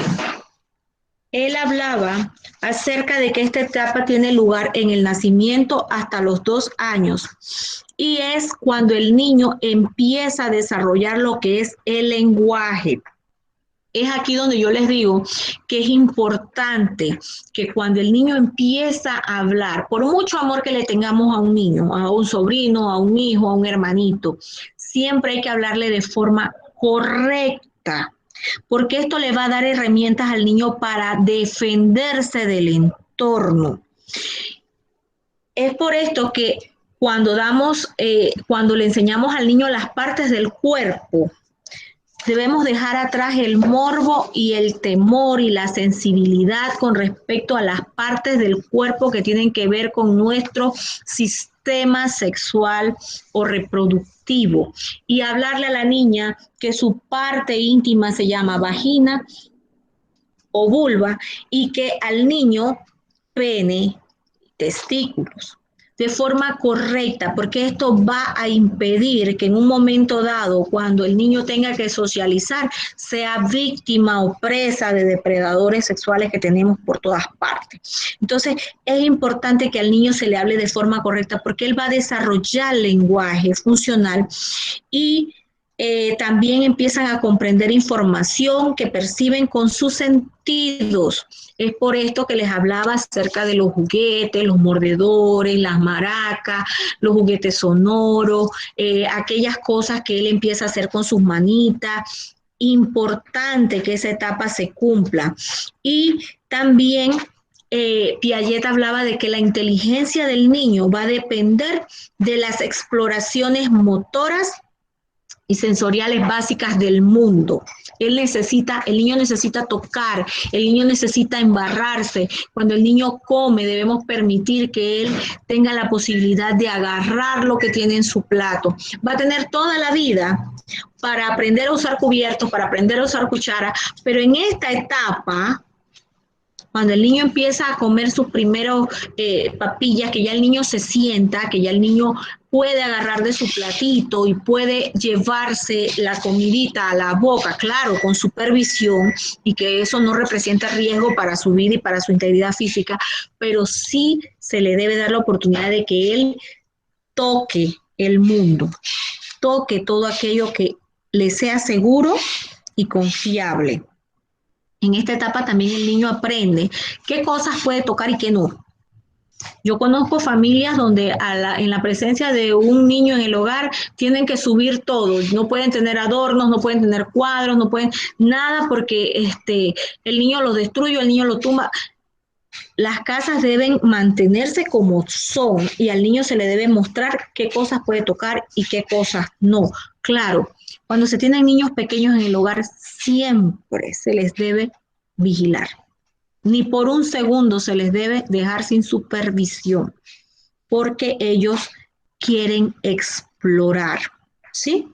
Speaker 1: Él hablaba acerca de que esta etapa tiene lugar en el nacimiento hasta los 2 años y es cuando el niño empieza a desarrollar lo que es el lenguaje. Es aquí donde yo les digo que es importante que cuando el niño empieza a hablar, por mucho amor que le tengamos a un niño, a un sobrino, a un hijo, a un hermanito, siempre hay que hablarle de forma correcta, porque esto le va a dar herramientas al niño para defenderse del entorno. Es por esto que cuando le enseñamos al niño las partes del cuerpo, debemos dejar atrás el morbo y el temor y la sensibilidad con respecto a las partes del cuerpo que tienen que ver con nuestro sistema sexual o reproductivo. Y hablarle a la niña que su parte íntima se llama vagina o vulva y que al niño pene, testículos, de forma correcta, porque esto va a impedir que en un momento dado, cuando el niño tenga que socializar, sea víctima o presa de depredadores sexuales que tenemos por todas partes. Entonces, es importante que al niño se le hable de forma correcta porque él va a desarrollar lenguaje funcional y también empiezan a comprender información que perciben con sus sentidos. Es por esto que les hablaba acerca de los juguetes, los mordedores, las maracas, los juguetes sonoros, aquellas cosas que él empieza a hacer con sus manitas. Importante que esa etapa se cumpla. Y también Piaget hablaba de que la inteligencia del niño va a depender de las exploraciones motoras y sensoriales básicas del mundo. El niño necesita tocar, el niño necesita embarrarse. Cuando el niño come, debemos permitir que él tenga la posibilidad de agarrar lo que tiene en su plato. Va a tener toda la vida para aprender a usar cubiertos, para aprender a usar cuchara, pero en esta etapa, cuando el niño empieza a comer sus primeros papillas, que ya el niño se sienta, que ya el niño puede agarrar de su platito y puede llevarse la comidita a la boca, claro, con supervisión y que eso no representa riesgo para su vida y para su integridad física, pero sí se le debe dar la oportunidad de que él toque el mundo, toque todo aquello que le sea seguro y confiable. En esta etapa también el niño aprende qué cosas puede tocar y qué no. Yo conozco familias donde en la presencia de un niño en el hogar tienen que subir todo, no pueden tener adornos, no pueden tener cuadros, no pueden nada porque el niño lo destruye, el niño lo tumba. Las casas deben mantenerse como son y al niño se le debe mostrar qué cosas puede tocar y qué cosas no. Claro, cuando se tienen niños pequeños en el hogar siempre se les debe vigilar. Ni por un segundo se les debe dejar sin supervisión, porque ellos quieren explorar, ¿sí?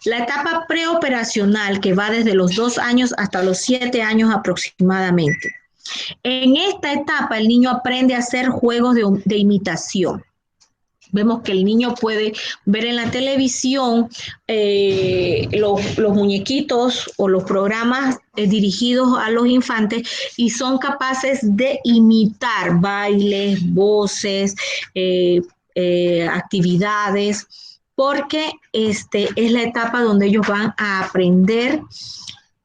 Speaker 1: La etapa preoperacional, que va desde los 2 años hasta los 7 años aproximadamente. En esta etapa el niño aprende a hacer juegos de imitación. Vemos que el niño puede ver en la televisión los muñequitos o los programas dirigidos a los infantes y son capaces de imitar bailes, voces, actividades, porque es la etapa donde ellos van a aprender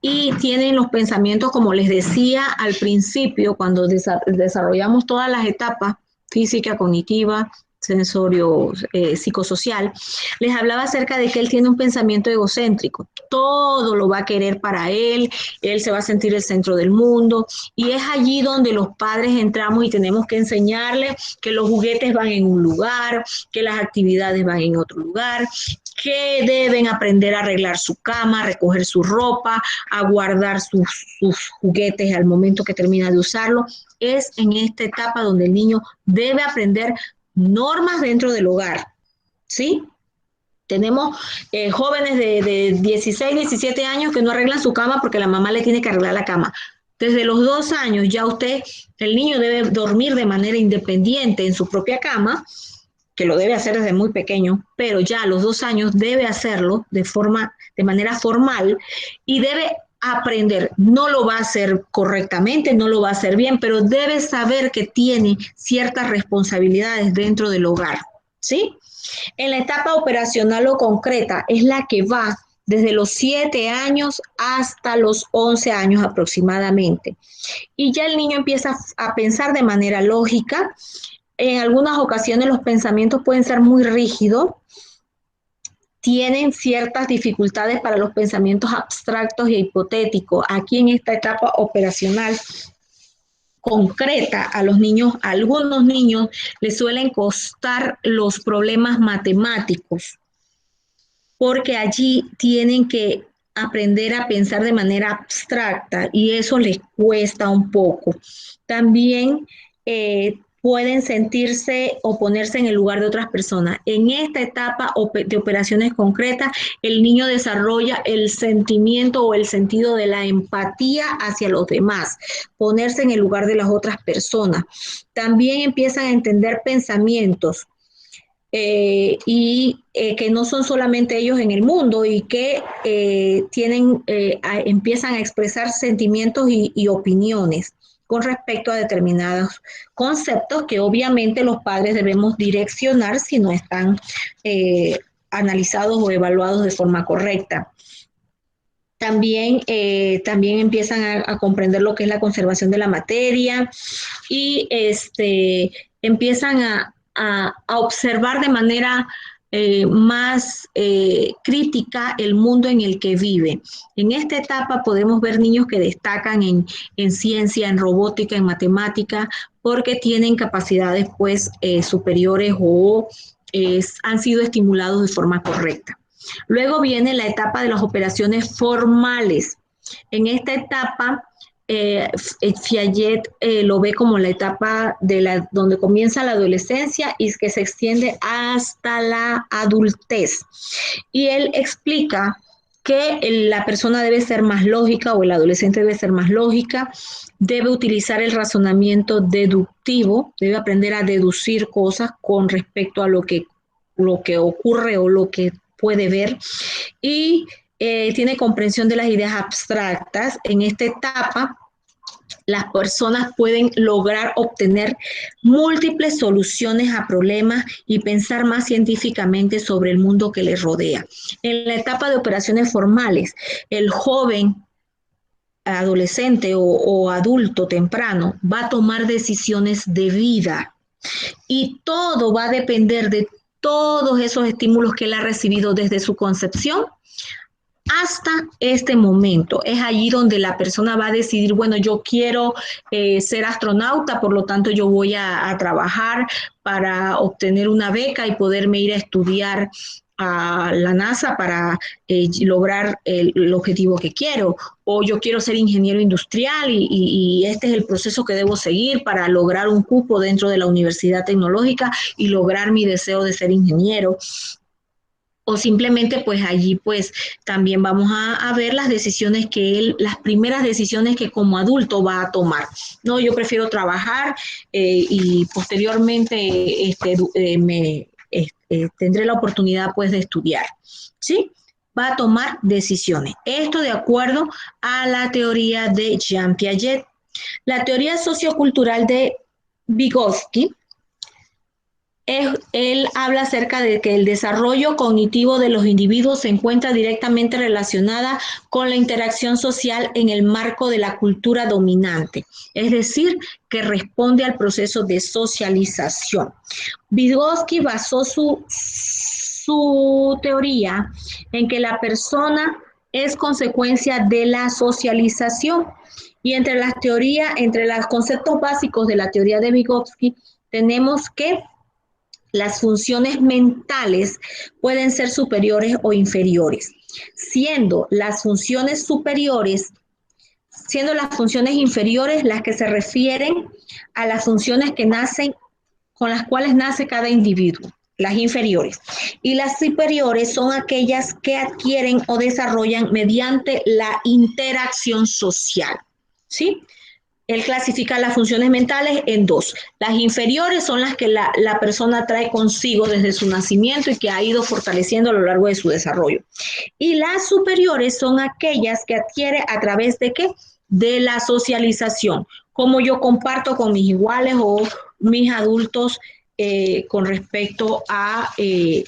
Speaker 1: y tienen los pensamientos, como les decía al principio, cuando desarrollamos todas las etapas, física, cognitiva, sensorio, psicosocial, les hablaba acerca de que él tiene un pensamiento egocéntrico, todo lo va a querer para él se va a sentir el centro del mundo, y es allí donde los padres entramos y tenemos que enseñarle que los juguetes van en un lugar, que las actividades van en otro lugar, que deben aprender a arreglar su cama, a recoger su ropa, a guardar sus juguetes al momento que termina de usarlo. Es en esta etapa donde el niño debe aprender normas dentro del hogar, ¿sí? Tenemos jóvenes de 16, 17 años que no arreglan su cama porque la mamá le tiene que arreglar la cama. Desde los 2 años ya el niño debe dormir de manera independiente en su propia cama, que lo debe hacer desde muy pequeño, pero ya a los 2 años debe hacerlo de manera formal y debe aprender. No lo va a hacer correctamente, no lo va a hacer bien, pero debe saber que tiene ciertas responsabilidades dentro del hogar, ¿sí? En la etapa operacional o concreta es la que va desde los 7 años hasta los 11 años aproximadamente. Y ya el niño empieza a pensar de manera lógica. En algunas ocasiones los pensamientos pueden ser muy rígidos, tienen ciertas dificultades para los pensamientos abstractos e hipotéticos. Aquí en esta etapa operacional concreta a algunos niños les suelen costar los problemas matemáticos, porque allí tienen que aprender a pensar de manera abstracta y eso les cuesta un poco. También pueden sentirse o ponerse en el lugar de otras personas. En esta etapa de operaciones concretas, el niño desarrolla el sentimiento o el sentido de la empatía hacia los demás, ponerse en el lugar de las otras personas. También empiezan a entender pensamientos que no son solamente ellos en el mundo y que empiezan a expresar sentimientos y opiniones con respecto a determinados conceptos que obviamente los padres debemos direccionar si no están analizados o evaluados de forma correcta. También empiezan a comprender lo que es la conservación de la materia y empiezan a observar de manera más crítica el mundo en el que vive. En esta etapa podemos ver niños que destacan en ciencia, en robótica, en matemática, porque tienen capacidades pues superiores o han sido estimulados de forma correcta. Luego viene la etapa de las operaciones formales. En esta etapa Piaget lo ve como la etapa donde comienza la adolescencia y que se extiende hasta la adultez. Y él explica que la persona debe ser más lógica o el adolescente debe ser más lógica, debe utilizar el razonamiento deductivo, debe aprender a deducir cosas con respecto a lo que ocurre o lo que puede ver y tiene comprensión de las ideas abstractas. En esta etapa, las personas pueden lograr obtener múltiples soluciones a problemas y pensar más científicamente sobre el mundo que les rodea. En la etapa de operaciones formales, el joven adolescente o adulto temprano va a tomar decisiones de vida. Y todo va a depender de todos esos estímulos que él ha recibido desde su concepción hasta este momento. Es allí donde la persona va a decidir, bueno, yo quiero ser astronauta, por lo tanto yo voy a trabajar para obtener una beca y poderme ir a estudiar a la NASA para lograr el objetivo que quiero, o yo quiero ser ingeniero industrial y este es el proceso que debo seguir para lograr un cupo dentro de la universidad tecnológica y lograr mi deseo de ser ingeniero. O simplemente pues allí pues también vamos a ver las decisiones que él, las primeras decisiones que como adulto va a tomar. No, yo prefiero trabajar y posteriormente tendré la oportunidad pues de estudiar, ¿sí? Va a tomar decisiones. Esto de acuerdo a la teoría de Jean Piaget. La teoría sociocultural de Vygotsky, él habla acerca de que el desarrollo cognitivo de los individuos se encuentra directamente relacionada con la interacción social en el marco de la cultura dominante, es decir, que responde al proceso de socialización. Vygotsky basó su teoría en que la persona es consecuencia de la socialización. Y entre las teorías, entre los conceptos básicos de la teoría de Vygotsky, tenemos que las funciones mentales pueden ser superiores o inferiores, siendo las funciones inferiores las que se refieren a las funciones que nacen, con las cuales nace cada individuo, las inferiores. Y las superiores son aquellas que adquieren o desarrollan mediante la interacción social, ¿sí? Él clasifica las funciones mentales en dos. Las inferiores son las que la persona trae consigo desde su nacimiento y que ha ido fortaleciendo a lo largo de su desarrollo. Y las superiores son aquellas que adquiere a través de ¿qué? De la socialización. Cómo yo comparto con mis iguales o mis adultos con respecto a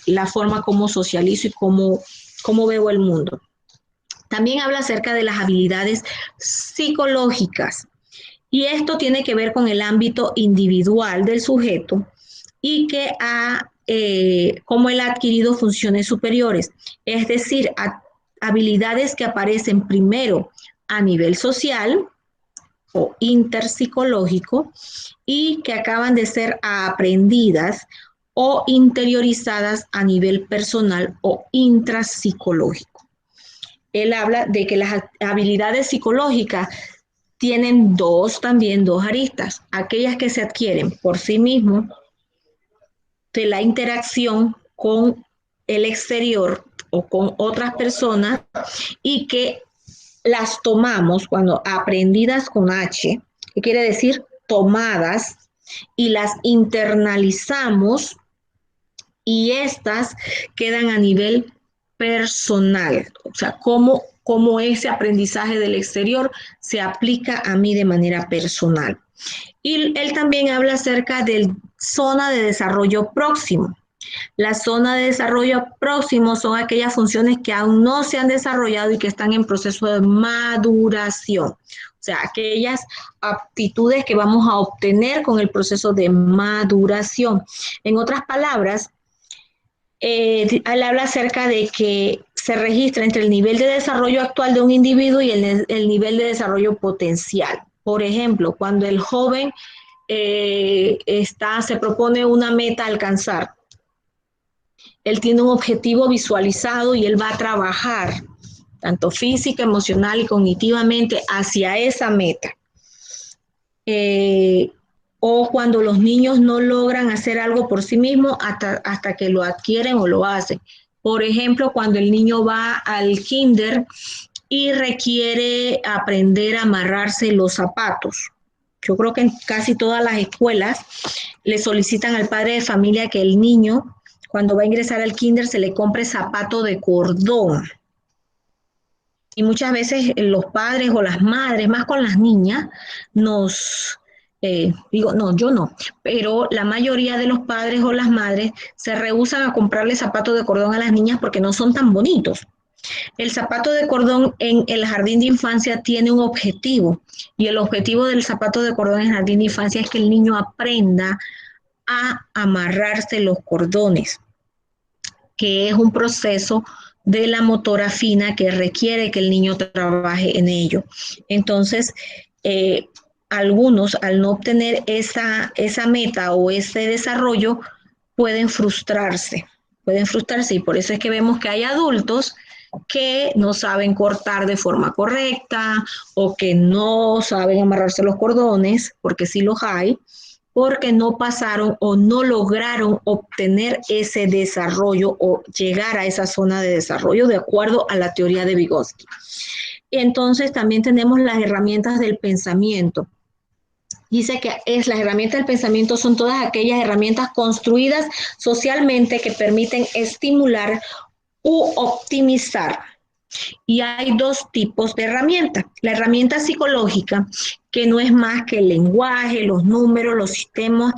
Speaker 1: la forma como socializo y cómo veo el mundo. También habla acerca de las habilidades psicológicas. Y esto tiene que ver con el ámbito individual del sujeto y que cómo él ha adquirido funciones superiores, es decir, habilidades que aparecen primero a nivel social o interpsicológico y que acaban de ser aprendidas o interiorizadas a nivel personal o intrapsicológico. Él habla de que las habilidades psicológicas tienen también dos aristas, aquellas que se adquieren por sí mismos de la interacción con el exterior o con otras personas y que las tomamos cuando aprendidas con H, que quiere decir tomadas, y las internalizamos y estas quedan a nivel personal, o sea, cómo ese aprendizaje del exterior se aplica a mí de manera personal. Y él también habla acerca de zona de desarrollo próximo. La zona de desarrollo próximo son aquellas funciones que aún no se han desarrollado y que están en proceso de maduración. O sea, aquellas aptitudes que vamos a obtener con el proceso de maduración. En otras palabras, él habla acerca de que se registra entre el nivel de desarrollo actual de un individuo y el nivel de desarrollo potencial. Por ejemplo, cuando el joven se propone una meta a alcanzar, él tiene un objetivo visualizado y él va a trabajar tanto física, emocional y cognitivamente hacia esa meta. O cuando los niños no logran hacer algo por sí mismos hasta que lo adquieren o lo hacen. Por ejemplo, cuando el niño va al kinder y requiere aprender a amarrarse los zapatos. Yo creo que en casi todas las escuelas le solicitan al padre de familia que el niño, cuando va a ingresar al kinder, se le compre zapato de cordón. Y muchas veces los padres o las madres, más con las niñas, yo no, pero la mayoría de los padres o las madres se rehúsan a comprarle zapatos de cordón a las niñas porque no son tan bonitos. El zapato de cordón en el jardín de infancia tiene un objetivo y el objetivo del zapato de cordón en el jardín de infancia es que el niño aprenda a amarrarse los cordones, que es un proceso de la motora fina que requiere que el niño trabaje en ello. Entonces, algunos, al no obtener esa meta o ese desarrollo, pueden frustrarse y por eso es que vemos que hay adultos que no saben cortar de forma correcta o que no saben amarrarse los cordones, porque sí los hay, porque no pasaron o no lograron obtener ese desarrollo o llegar a esa zona de desarrollo de acuerdo a la teoría de Vygotsky. Entonces también tenemos las herramientas del pensamiento. Dice que las herramientas del pensamiento son todas aquellas herramientas construidas socialmente que permiten estimular u optimizar. Y hay dos tipos de herramientas. La herramienta psicológica, que no es más que el lenguaje, los números, los sistemas,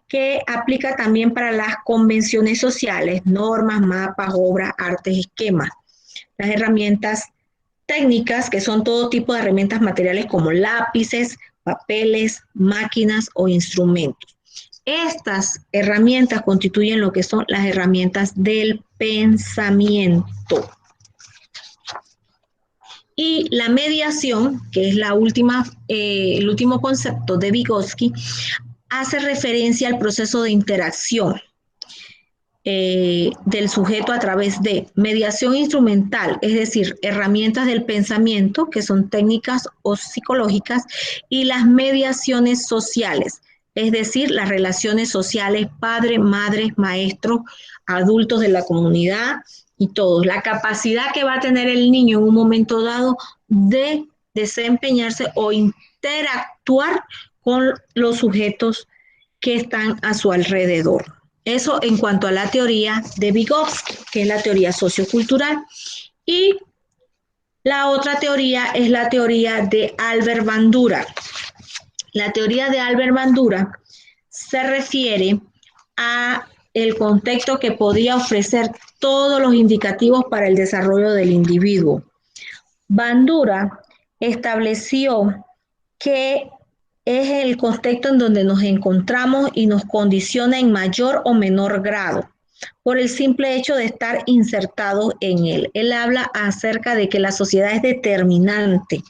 Speaker 1: que aplica también para las convenciones sociales, normas, mapas, obras, artes, esquemas. Las herramientas técnicas, que son todo tipo de herramientas materiales como lápices, papeles, máquinas o instrumentos. Estas herramientas constituyen lo que son las herramientas del pensamiento. Y la mediación, que es el último concepto de Vygotsky, hace referencia al proceso de interacción del sujeto a través de mediación instrumental, es decir, herramientas del pensamiento, que son técnicas o psicológicas, y las mediaciones sociales, es decir, las relaciones sociales, padres, madres, maestros, adultos de la comunidad y todos. La capacidad que va a tener el niño en un momento dado de desempeñarse o interactuar con los sujetos que están a su alrededor. Eso en cuanto a la teoría de Vygotsky, que es la teoría sociocultural. Y la otra teoría es la teoría de Albert Bandura. La teoría de Albert Bandura se refiere a el contexto que podía ofrecer todos los indicativos para el desarrollo del individuo. Bandura estableció que es el contexto en donde nos encontramos y nos condiciona en mayor o menor grado por el simple hecho de estar insertados en él. Él habla acerca de que la sociedad es determinante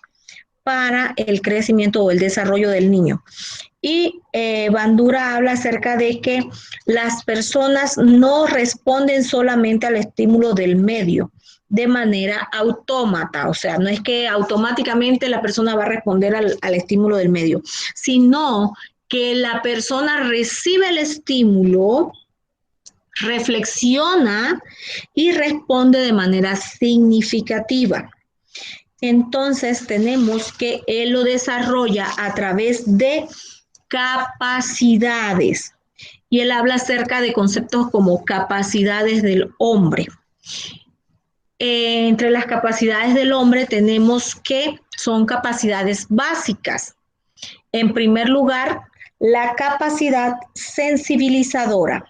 Speaker 1: para el crecimiento o el desarrollo del niño. Y Bandura habla acerca de que las personas no responden solamente al estímulo del medio de manera autómata, o sea, no es que automáticamente la persona va a responder al estímulo del medio, sino que la persona recibe el estímulo, reflexiona y responde de manera significativa. Entonces tenemos que él lo desarrolla a través de capacidades. Y él habla acerca de conceptos como capacidades del hombre. Entre las capacidades del hombre tenemos que son capacidades básicas. En primer lugar, la capacidad sensibilizadora.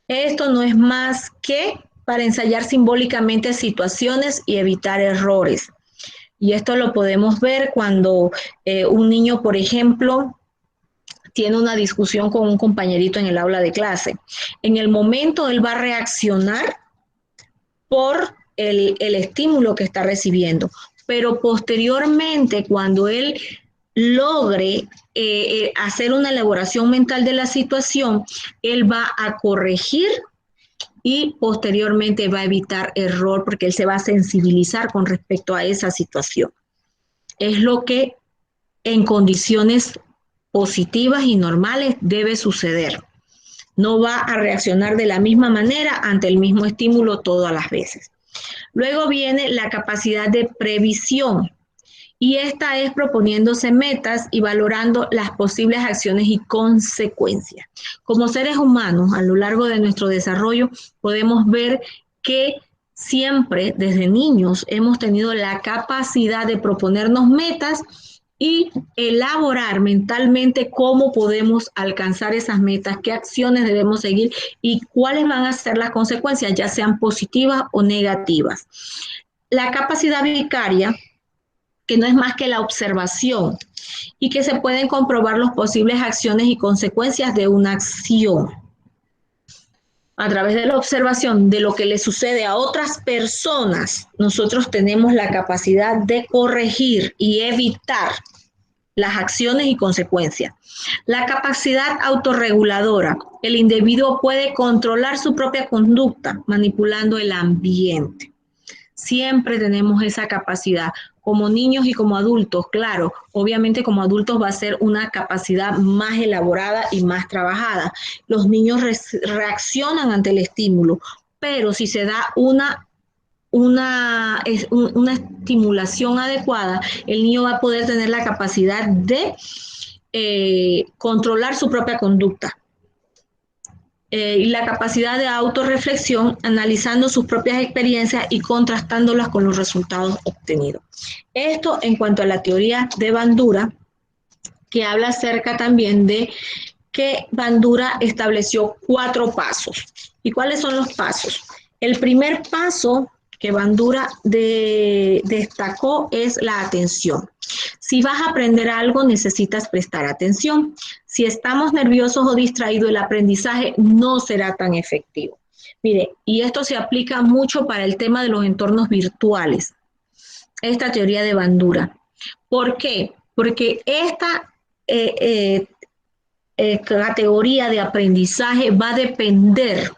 Speaker 1: Esto no es más que para ensayar simbólicamente situaciones y evitar errores. Y esto lo podemos ver cuando un niño, por ejemplo, tiene una discusión con un compañerito en el aula de clase. En el momento él va a reaccionar por el estímulo que está recibiendo, pero posteriormente cuando él logre hacer una elaboración mental de la situación, él va a corregir y posteriormente va a evitar error porque él se va a sensibilizar con respecto a esa situación. Es lo que en condiciones positivas y normales debe suceder. No va a reaccionar de la misma manera ante el mismo estímulo todas las veces. Luego viene la capacidad de previsión y esta es proponiéndose metas y valorando las posibles acciones y consecuencias. Como seres humanos, a lo largo de nuestro desarrollo, podemos ver que siempre desde niños hemos tenido la capacidad de proponernos metas y elaborar mentalmente cómo podemos alcanzar esas metas, qué acciones debemos seguir y cuáles van a ser las consecuencias, ya sean positivas o negativas. La capacidad vicaria que no es más que la observación y que se pueden comprobar las posibles acciones y consecuencias de una acción. A través de la observación de lo que le sucede a otras personas, nosotros tenemos la capacidad de corregir y evitar las acciones y consecuencias. La capacidad autorreguladora. El individuo puede controlar su propia conducta manipulando el ambiente. Siempre tenemos esa capacidad, como niños y como adultos, claro, obviamente como adultos va a ser una capacidad más elaborada y más trabajada. Los niños reaccionan ante el estímulo, pero si se da una estimulación adecuada, el niño va a poder tener la capacidad de controlar su propia conducta. Y la capacidad de autorreflexión, analizando sus propias experiencias y contrastándolas con los resultados obtenidos. Esto en cuanto a la teoría de Bandura, que habla acerca también de que Bandura estableció 4 pasos. ¿Y cuáles son los pasos? El primer paso que Bandura destacó es la atención. Si vas a aprender algo, necesitas prestar atención. Si estamos nerviosos o distraídos, el aprendizaje no será tan efectivo. Mire, y esto se aplica mucho para el tema de los entornos virtuales, esta teoría de Bandura. ¿Por qué? Porque esta categoría de aprendizaje va a depender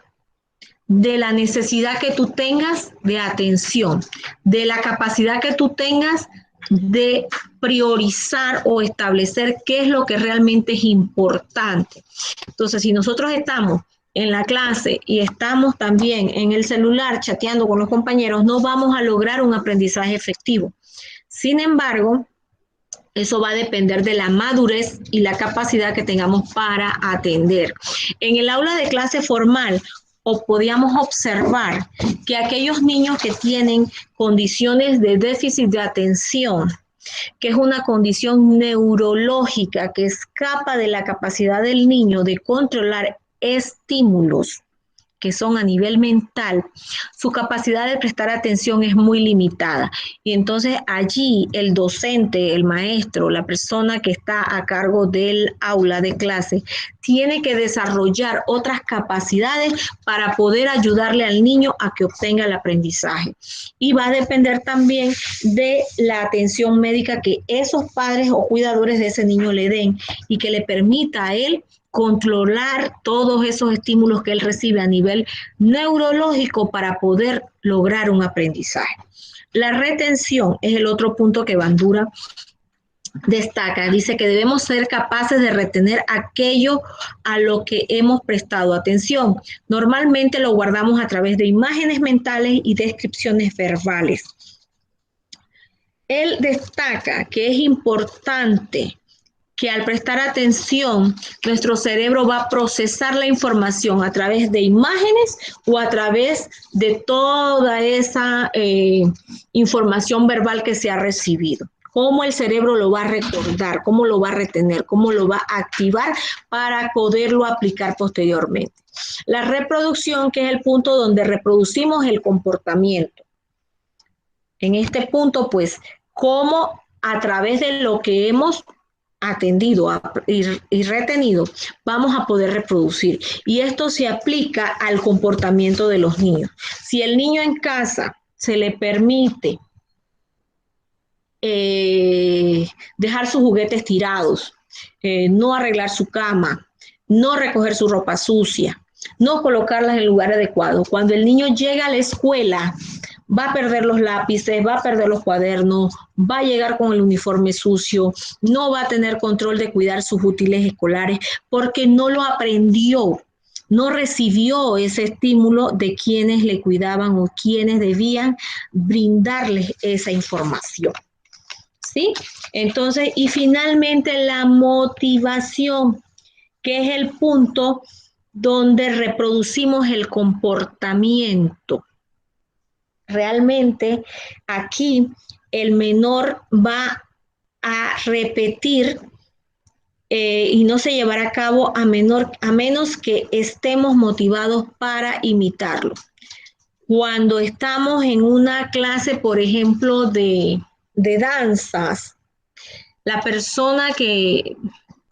Speaker 1: de la necesidad que tú tengas de atención, de la capacidad que tú tengas de priorizar o establecer qué es lo que realmente es importante. Entonces, si nosotros estamos en la clase y estamos también en el celular chateando con los compañeros, no vamos a lograr un aprendizaje efectivo. Sin embargo, eso va a depender de la madurez y la capacidad que tengamos para atender. En el aula de clase formal, podíamos observar que aquellos niños que tienen condiciones de déficit de atención, que es una condición neurológica que escapa de la capacidad del niño de controlar estímulos que son a nivel mental, su capacidad de prestar atención es muy limitada. Y entonces allí el docente, el maestro, la persona que está a cargo del aula de clase, tiene que desarrollar otras capacidades para poder ayudarle al niño a que obtenga el aprendizaje. Y va a depender también de la atención médica que esos padres o cuidadores de ese niño le den y que le permita a él controlar todos esos estímulos que él recibe a nivel neurológico para poder lograr un aprendizaje. La retención es el otro punto que Bandura destaca. Dice que debemos ser capaces de retener aquello a lo que hemos prestado atención. Normalmente lo guardamos a través de imágenes mentales y descripciones verbales. Él destaca que es importante que al prestar atención, nuestro cerebro va a procesar la información a través de imágenes o a través de toda esa información verbal que se ha recibido. Cómo el cerebro lo va a recordar, cómo lo va a retener, cómo lo va a activar para poderlo aplicar posteriormente. La reproducción, que es el punto donde reproducimos el comportamiento. En este punto, pues, cómo a través de lo que hemos atendido y retenido, vamos a poder reproducir. Y esto se aplica al comportamiento de los niños. Si el niño en casa se le permite dejar sus juguetes tirados, no arreglar su cama, no recoger su ropa sucia, no colocarlas en el lugar adecuado, cuando el niño llega a la escuela, va a perder los lápices, va a perder los cuadernos, va a llegar con el uniforme sucio, no va a tener control de cuidar sus útiles escolares porque no lo aprendió, no recibió ese estímulo de quienes le cuidaban o quienes debían brindarles esa información. ¿Sí? Entonces, y finalmente la motivación, que es el punto donde reproducimos el comportamiento. Realmente aquí el menor va a repetir y no se llevará a cabo a menos que estemos motivados para imitarlo. Cuando estamos en una clase, por ejemplo, de de danzas, la persona que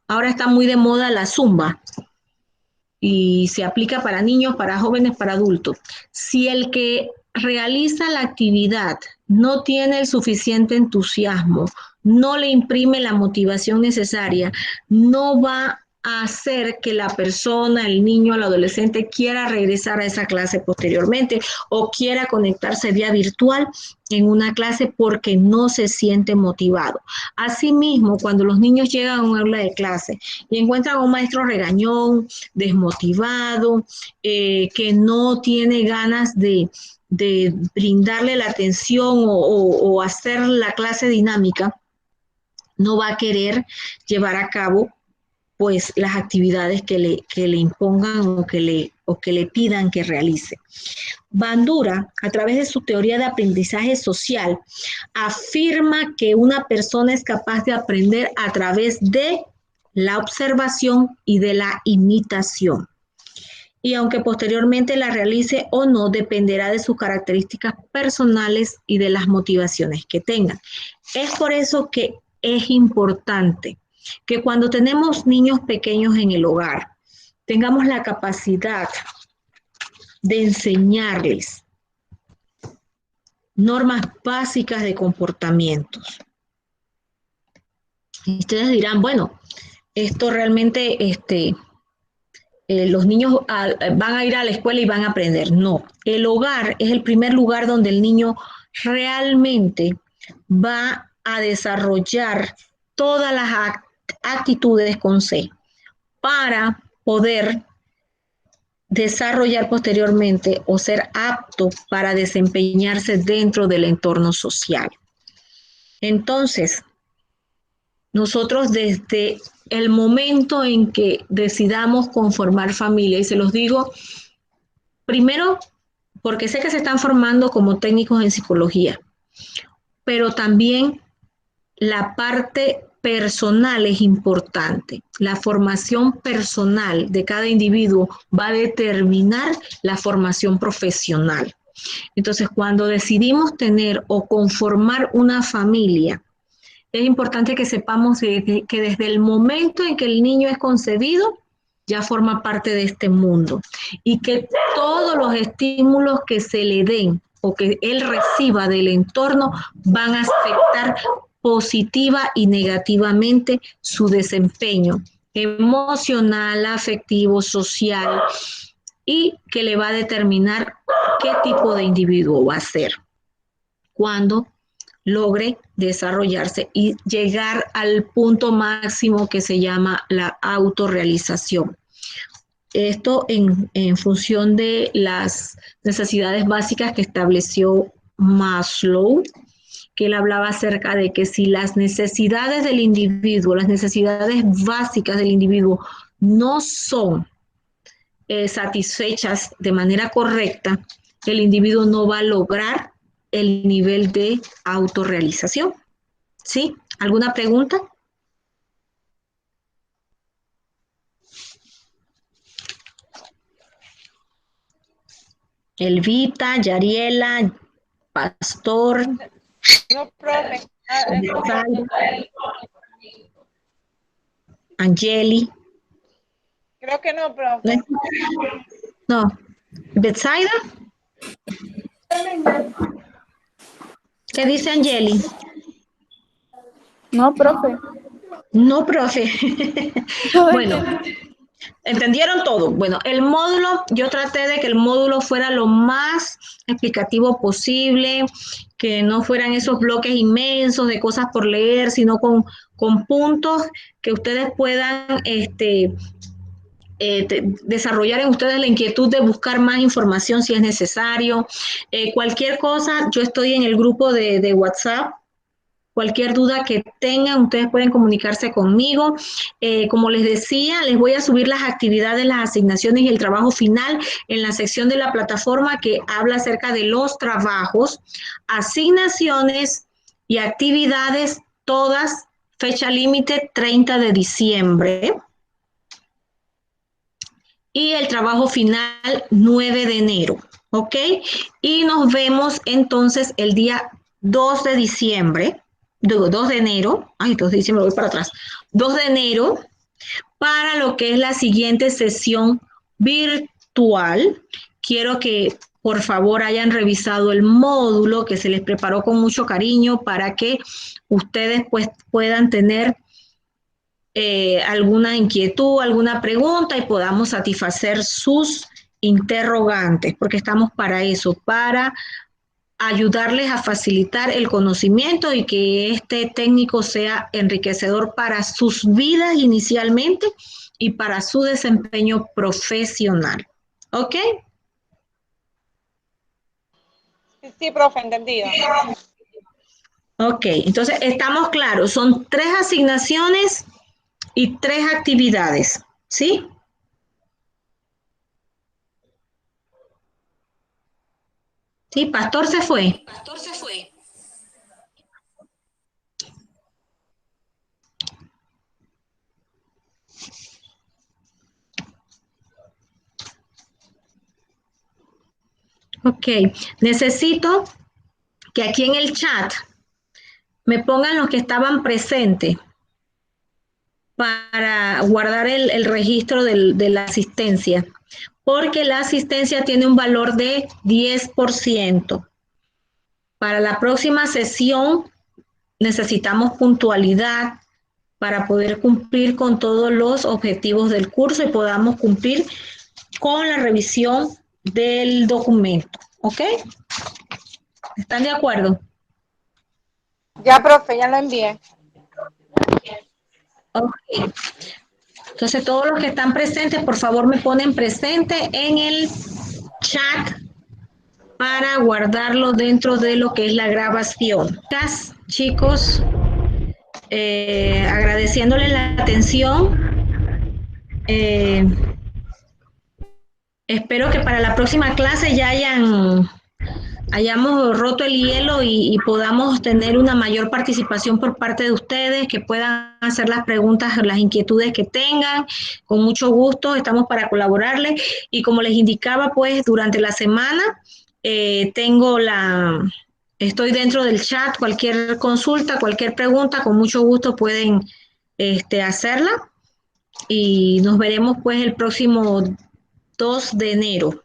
Speaker 1: ahora está muy de moda la zumba y se aplica para niños, para jóvenes, para adultos. Si el que realiza la actividad no tiene el suficiente entusiasmo, no le imprime la motivación necesaria, no va a hacer que la persona, el niño, el adolescente quiera regresar a esa clase posteriormente o quiera conectarse vía virtual en una clase porque no se siente motivado. Asimismo, cuando los niños llegan a un aula de clase y encuentran a un maestro regañón, desmotivado, que no tiene ganas de brindarle la atención o hacer la clase dinámica, no va a querer llevar a cabo pues las actividades que le impongan o que le pidan que realice. Bandura, a través de su teoría de aprendizaje social, afirma que una persona es capaz de aprender a través de la observación y de la imitación. Y aunque posteriormente la realice o no, dependerá de sus características personales y de las motivaciones que tengan. Es por eso que es importante que cuando tenemos niños pequeños en el hogar, tengamos la capacidad de enseñarles normas básicas de comportamientos. Y ustedes dirán, bueno, esto realmente, los niños van a ir a la escuela y van a aprender. No, el hogar es el primer lugar donde el niño realmente va a desarrollar todas las actitudes con C para poder desarrollar posteriormente o ser apto para desempeñarse dentro del entorno social. Entonces, nosotros desde el momento en que decidamos conformar familia, y se los digo, primero, porque sé que se están formando como técnicos en psicología, pero también la parte personal es importante. La formación personal de cada individuo va a determinar la formación profesional. Entonces, cuando decidimos tener o conformar una familia, es importante que sepamos que desde el momento en que el niño es concebido, ya forma parte de este mundo y que todos los estímulos que se le den o que él reciba del entorno van a afectar positiva y negativamente su desempeño emocional, afectivo, social, y que le va a determinar qué tipo de individuo va a ser cuando logre desarrollarse y llegar al punto máximo que se llama la autorrealización. Esto en función de las necesidades básicas que estableció Maslow, que él hablaba acerca de que si las necesidades del individuo, las necesidades básicas del individuo no son satisfechas de manera correcta, el individuo no va a lograr el nivel de autorrealización. ¿Sí? ¿Alguna pregunta? Elvita, Yariela, Pastor.
Speaker 2: No, profe.
Speaker 1: Angeli.
Speaker 2: Creo que no, profe.
Speaker 1: No. ¿Betsaida? ¿Qué dice Angeli?
Speaker 5: No, profe.
Speaker 1: No, profe. Bueno, ¿entendieron todo? Bueno, el módulo, yo traté de que el módulo fuera lo más explicativo posible, que no fueran esos bloques inmensos de cosas por leer, sino con puntos que ustedes puedan desarrollar en ustedes la inquietud de buscar más información si es necesario. Cualquier cosa, yo estoy en el grupo de WhatsApp. Cualquier duda que tengan, ustedes pueden comunicarse conmigo. Como les decía, les voy a subir las actividades, las asignaciones y el trabajo final en la sección de la plataforma que habla acerca de los trabajos, asignaciones y actividades, todas, fecha límite 30 de diciembre. Y el trabajo final 9 de enero, ¿ok? Y nos vemos entonces el día 2 de diciembre. 2 de enero, ay, entonces dice, me voy para atrás, 2 de enero, para lo que es la siguiente sesión virtual. Quiero que por favor hayan revisado el módulo que se les preparó con mucho cariño para que ustedes pues puedan tener alguna inquietud, alguna pregunta y podamos satisfacer sus interrogantes, porque estamos para eso, para ayudarles a facilitar el conocimiento y que este técnico sea enriquecedor para sus vidas inicialmente y para su desempeño profesional. ¿Ok?
Speaker 2: Sí, profe, entendido.
Speaker 1: Ok, entonces estamos claros, son 3 asignaciones y 3 actividades, ¿sí? Sí, Pastor se fue. Ok, necesito que aquí en el chat me pongan los que estaban presentes para guardar el registro de la asistencia, porque la asistencia tiene un valor de 10%. Para la próxima sesión necesitamos puntualidad para poder cumplir con todos los objetivos del curso y podamos cumplir con la revisión del documento. ¿Ok? ¿Están de acuerdo?
Speaker 2: Ya, profe, ya lo envié.
Speaker 1: Ok. Entonces, todos los que están presentes, por favor, me ponen presente en el chat para guardarlo dentro de lo que es la grabación. Chicos, agradeciéndoles la atención. Espero que para la próxima clase ya hayamos roto el hielo y podamos tener una mayor participación por parte de ustedes, que puedan hacer las preguntas, las inquietudes que tengan. Con mucho gusto, estamos para colaborarles. Y como les indicaba, pues durante la semana estoy dentro del chat, cualquier consulta, cualquier pregunta, con mucho gusto pueden hacerla. Y nos veremos pues el próximo 2 de enero.